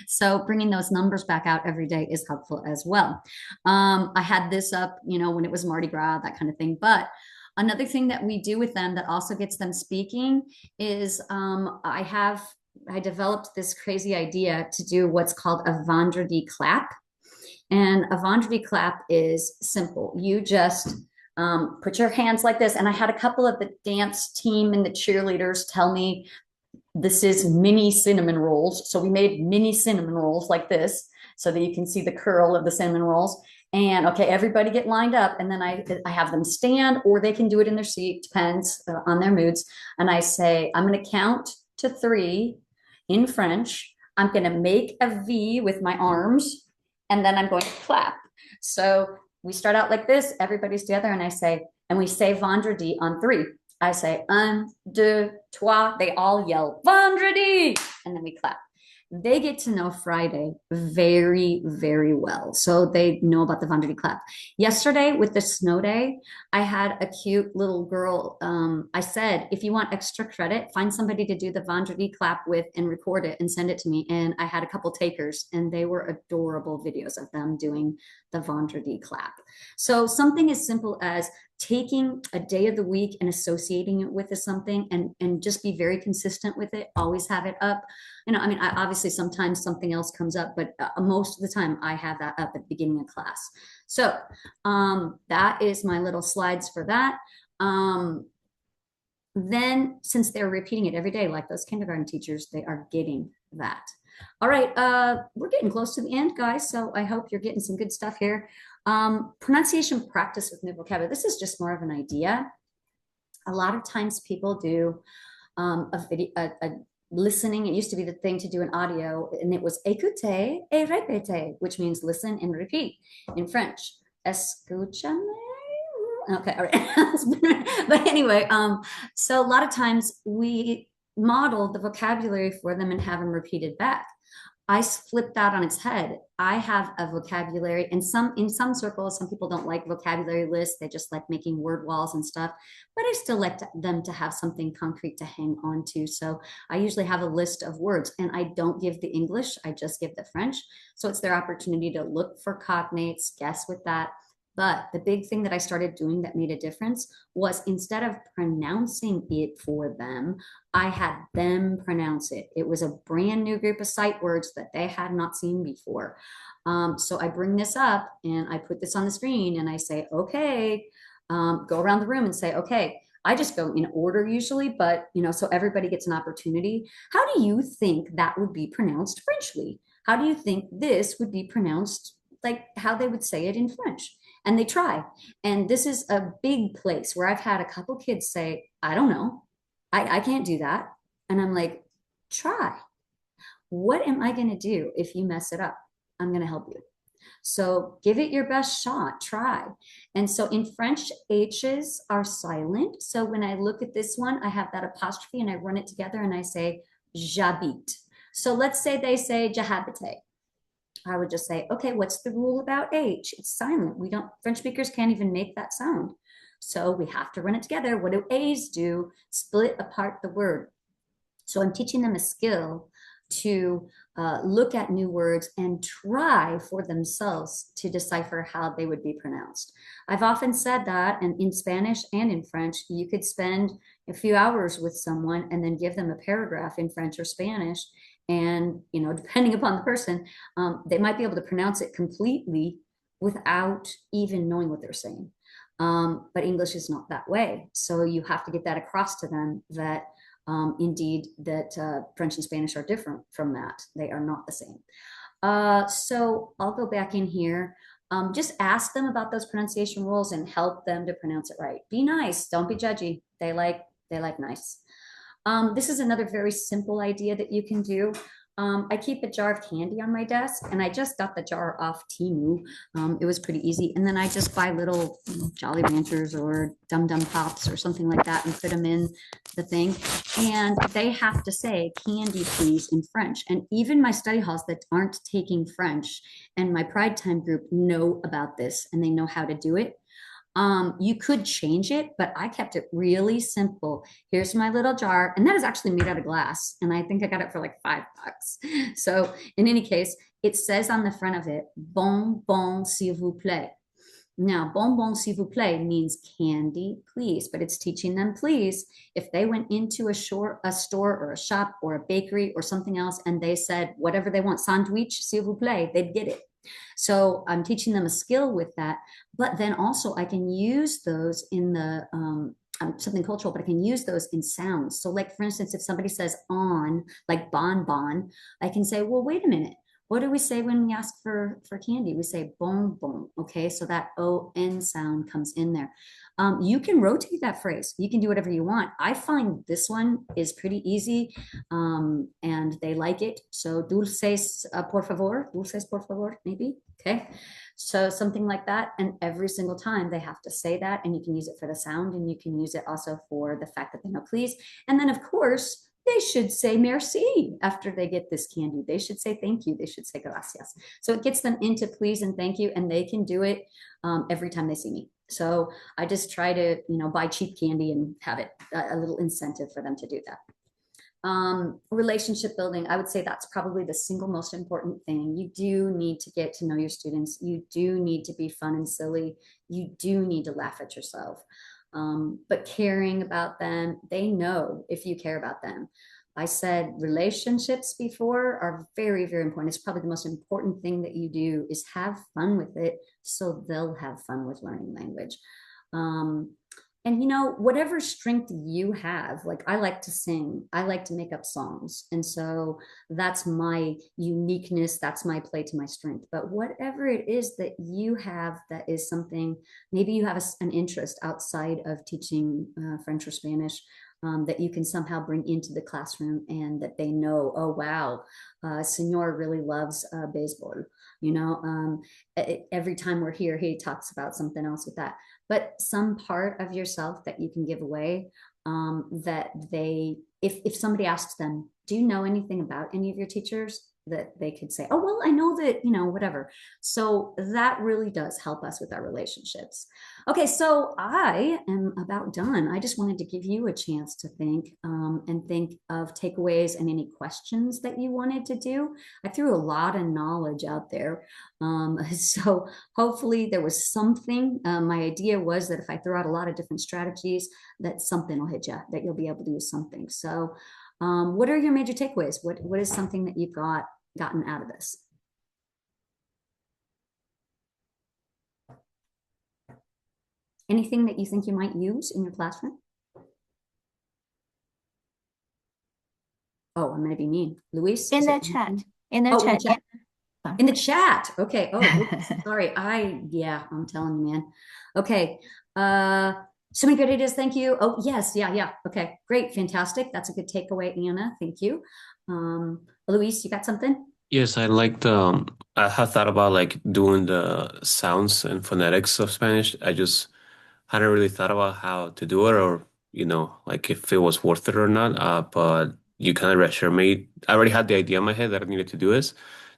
B: So bringing those numbers back out every day is helpful as well. I had this up, you know, when it was Mardi Gras, that kind of thing. But another thing that we do with them that also gets them speaking is I developed this crazy idea to do what's called a vendredi clap. And a vendredi clap is simple. You just put your hands like this. And I had a couple of the dance team and the cheerleaders tell me this is mini cinnamon rolls. So we made mini cinnamon rolls like this so that you can see the curl of the cinnamon rolls. And okay, everybody get lined up. And then I have them stand, or they can do it in their seat, depends on their moods. And I say, I'm going to count to 3 in French. I'm going to make a V with my arms, and then I'm going to clap. So we start out like this, everybody's together, and I say, and we say vendredi on 3. I say, 1, 2, 3. They all yell, vendredi, and then we clap. They get to know Friday very, very well. So they know about the vendredi clap. Yesterday with the snow day, I had a cute little girl. I said, if you want extra credit, find somebody to do the vendredi clap with and record it and send it to me. And I had a couple takers, and they were adorable videos of them doing the vendredi clap. So something as simple as taking a day of the week and associating it with something, and just be very consistent with it. Always have it up. You know, I mean, obviously sometimes something else comes up, but most of the time I have that up at the beginning of class. So that is my little slides for that. Then since they're repeating it every day, like those kindergarten teachers, they are getting that. All right, we're getting close to the end, guys. So I hope you're getting some good stuff here. Pronunciation practice with new vocabulary. This is just more of an idea. A lot of times people do a listening. It used to be the thing to do in audio, and it was écoutez et répétez, which means listen and repeat in French. Escúchame. Okay, all right. But anyway, so a lot of times we model the vocabulary for them and have them repeated back. I flip that on its head. I have a vocabulary, and in some circles, some people don't like vocabulary lists. They just like making word walls and stuff, but I still like them to have something concrete to hang on to. So I usually have a list of words, and I don't give the English, I just give the French. So it's their opportunity to look for cognates, guess with that. But the big thing that I started doing that made a difference was, instead of pronouncing it for them, I had them pronounce it. It was a brand new group of sight words that they had not seen before. So I bring this up and I put this on the screen and I say, okay, go around the room and say, okay, I just go in order usually, but you know, so everybody gets an opportunity. How do you think that would be pronounced Frenchly? How do you think this would be pronounced, like how they would say it in French? And they try. And this is a big place where I've had a couple kids say, I don't know. I can't do that. And I'm like, try. What am I going to do if you mess it up? I'm going to help you. So give it your best shot. Try. And so in French, H's are silent. So when I look at this one, I have that apostrophe and I run it together and I say, j'habite. So let's say they say, j'habite. I would just say, okay, what's the rule about H? It's silent. French speakers can't even make that sound. So we have to run it together. What do A's do? Split apart the word. So I'm teaching them a skill to look at new words and try for themselves to decipher how they would be pronounced. I've often said that, and in Spanish and in French, you could spend a few hours with someone and then give them a paragraph in French or Spanish. And, depending upon the person, they might be able to pronounce it completely without even knowing what they're saying. But English is not that way. So you have to get that across to them that indeed that French and Spanish are different from that. They are not the same. So I'll go back in here. Just ask them about those pronunciation rules and help them to pronounce it right. Be nice. Don't be judgy. They like nice. This is another very simple idea that you can do. I keep a jar of candy on my desk, and I just got the jar off Temu. It was pretty easy. And then I just buy little Jolly Ranchers or Dum Dum Pops or something like that and put them in the thing. And they have to say candy, please, in French. And even my study halls that aren't taking French and my Pride Time group know about this and they know how to do it. You could change it, but I kept it really simple. Here's my little jar, and that is actually made out of glass, and I think I got it for like $5. So in any case, it says on the front of it, bonbon s'il vous plaît. Now, bonbon s'il vous plaît means candy, please, but it's teaching them please. If they went into a store or a shop or a bakery or something else, and they said whatever they want, sandwich s'il vous plaît, they'd get it. So I'm teaching them a skill with that, but then also I can use those in the something cultural, but I can use those in sounds. So like, for instance, if somebody says on, like bonbon, I can say, well, wait a minute. What do we say when we ask for candy? We say bonbon. Okay, so that O-N sound comes in there. You can rotate that phrase. You can do whatever you want. I find this one is pretty easy, and they like it. So dulces, por favor, maybe. Okay. So something like that. And every single time they have to say that, and you can use it for the sound, and you can use it also for the fact that they know please. And then of course, they should say merci after they get this candy. They should say thank you. They should say gracias. So it gets them into please and thank you, and they can do it every time they see me. So I just try to, buy cheap candy and have it a little incentive for them to do that. Relationship building, I would say that's probably the single most important thing. You do need to get to know your students. You do need to be fun and silly. You do need to laugh at yourself. But caring about them, they know if you care about them. I said relationships before are very, very important. It's probably the most important thing that you do is have fun with it, so they'll have fun with learning language. And whatever strength you have, like I like to sing, I like to make up songs. And so that's my uniqueness. That's my play to my strength. But whatever it is that you have, that is something, maybe you have an interest outside of teaching French or Spanish, that you can somehow bring into the classroom, and that they know, oh, wow, Senor really loves baseball. Every time we're here, he talks about something else with that. But some part of yourself that you can give away, that they, if somebody asks them, do you know anything about any of your teachers? That they could say, oh, well, I know that, whatever. So that really does help us with our relationships. Okay, so I am about done. I just wanted to give you a chance to think, and think of takeaways and any questions that you wanted to do. I threw a lot of knowledge out there. So hopefully there was something. My idea was that if I throw out a lot of different strategies, that something will hit you, that you'll be able to use something. So what are your major takeaways? What is something that you've gotten out of this? Anything that you think you might use in your classroom? Oh, I'm going to be mean. Luis?
A: In the chat. In the
B: Oh,
A: chat.
B: In the chat. Okay. Oh, sorry. I'm telling you, man. Okay. So many good ideas. Thank you. Oh, yes. Yeah. Okay, great. Fantastic. That's a good takeaway, Anna. Thank you. Luis, you got something?
C: Yes, I have thought about like doing the sounds and phonetics of Spanish. I just hadn't really thought about how to do it, or, like if it was worth it or not. But you kind of reassured me. I already had the idea in my head that I needed to do this.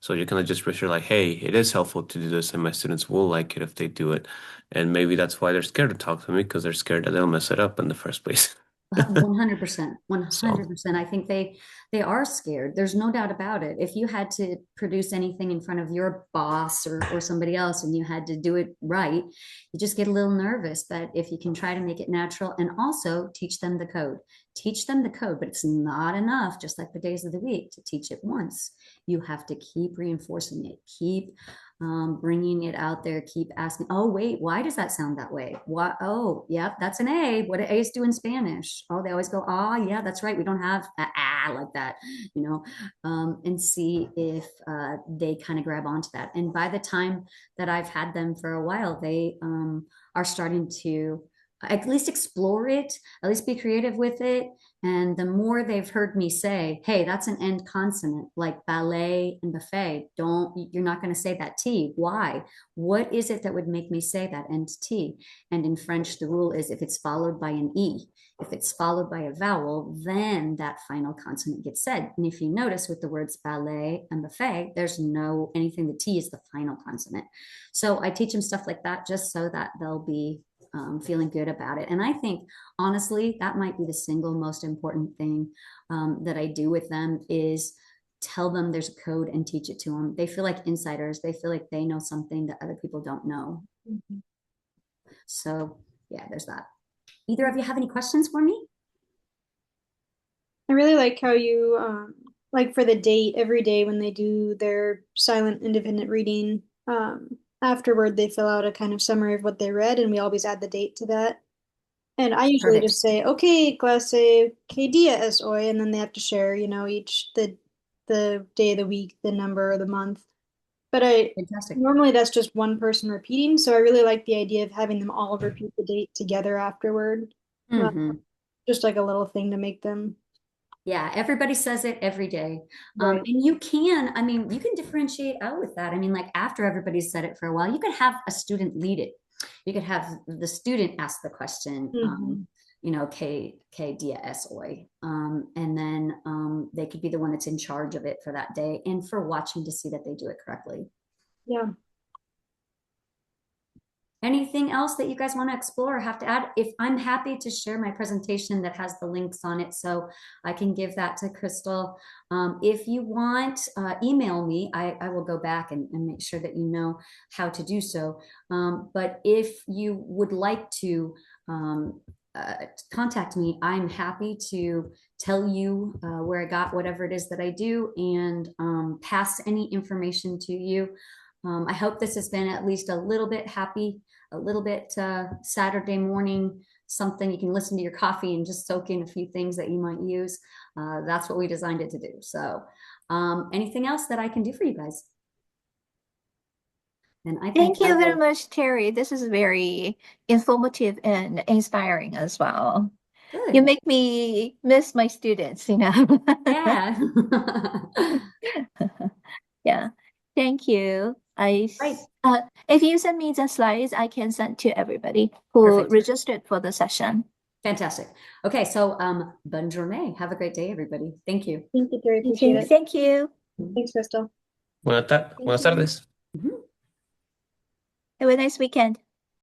C: So you kind of just reassure like, hey, it is helpful to do this and my students will like it if they do it. And maybe that's why they're scared to talk to me, because they're scared that they'll mess it up in the first place.
B: 100%, 100%. I think they are scared. There's no doubt about it. If you had to produce anything in front of your boss or somebody else and you had to do it right, you just get a little nervous. But if you can try to make it natural and also teach them the code, but it's not enough, just like the days of the week, to teach it once. You have to keep reinforcing it, keep bringing it out there, keep asking, oh, wait, why does that sound that way? What? Oh, yeah, that's an A. What do A's do in Spanish? Oh, they always go, ah, yeah, that's right. We don't have a like that, and see if they kind of grab onto that. And by the time that I've had them for a while, they are starting to at least explore it, at least be creative with it. And the more they've heard me say, hey, that's an end consonant, like ballet and buffet. You're not going to say that T. Why? What is it that would make me say that end T? And in French, the rule is if it's followed by an E, if it's followed by a vowel, then that final consonant gets said. And if you notice with the words ballet and buffet, there's no anything, the T is the final consonant. So I teach them stuff like that just so that they'll be feeling good about it. And I think, honestly, that might be the single most important thing that I do with them is tell them there's a code and teach it to them. They feel like insiders. They feel like they know something that other people don't know. Mm-hmm. So yeah, there's that. Either of you have any questions for me?
D: I really like how you, like for the date, every day when they do their silent independent reading, afterward they fill out a kind of summary of what they read, and we always add the date to that. And I usually just say, okay, clase, ¿qué día es hoy? And then they have to share, each the day of the week, the number of the month. But normally that's just one person repeating. So I really like the idea of having them all repeat the date together afterward. Mm-hmm. Just like a little thing to make them.
B: Yeah, everybody says it every day. Right. And you can differentiate out with that. I mean, like after everybody's said it for a while, you could have a student lead it. You could have the student ask the question, ¿qué día es hoy? And then they could be the one that's in charge of it for that day and for watching to see that they do it correctly.
D: Yeah.
B: Anything else that you guys want to explore or have to add? If I'm happy to share my presentation that has the links on it, so I can give that to Crystal. If you want, email me. I will go back and make sure that you know how to do so. But if you would like to contact me, I'm happy to tell you where I got whatever it is that I do and pass any information to you. I hope this has been at least a little bit happy, a little bit Saturday morning, something you can listen to your coffee and just soak in a few things that you might use. That's what we designed it to do. So anything else that I can do for you guys?
A: And I thank you very much, Terri. This is very informative and inspiring as well. Good. You make me miss my students,
B: Yeah.
A: Yeah. Thank you. If you send me the slides, I can send to everybody who registered for the session.
B: Fantastic. Okay, so bonne journée. Have a great day, everybody. Thank you.
D: Thank you, Terri. Appreciate it.
A: Thank you.
D: Thanks, Crystal.
C: Buenas tardes.
A: Have a nice weekend.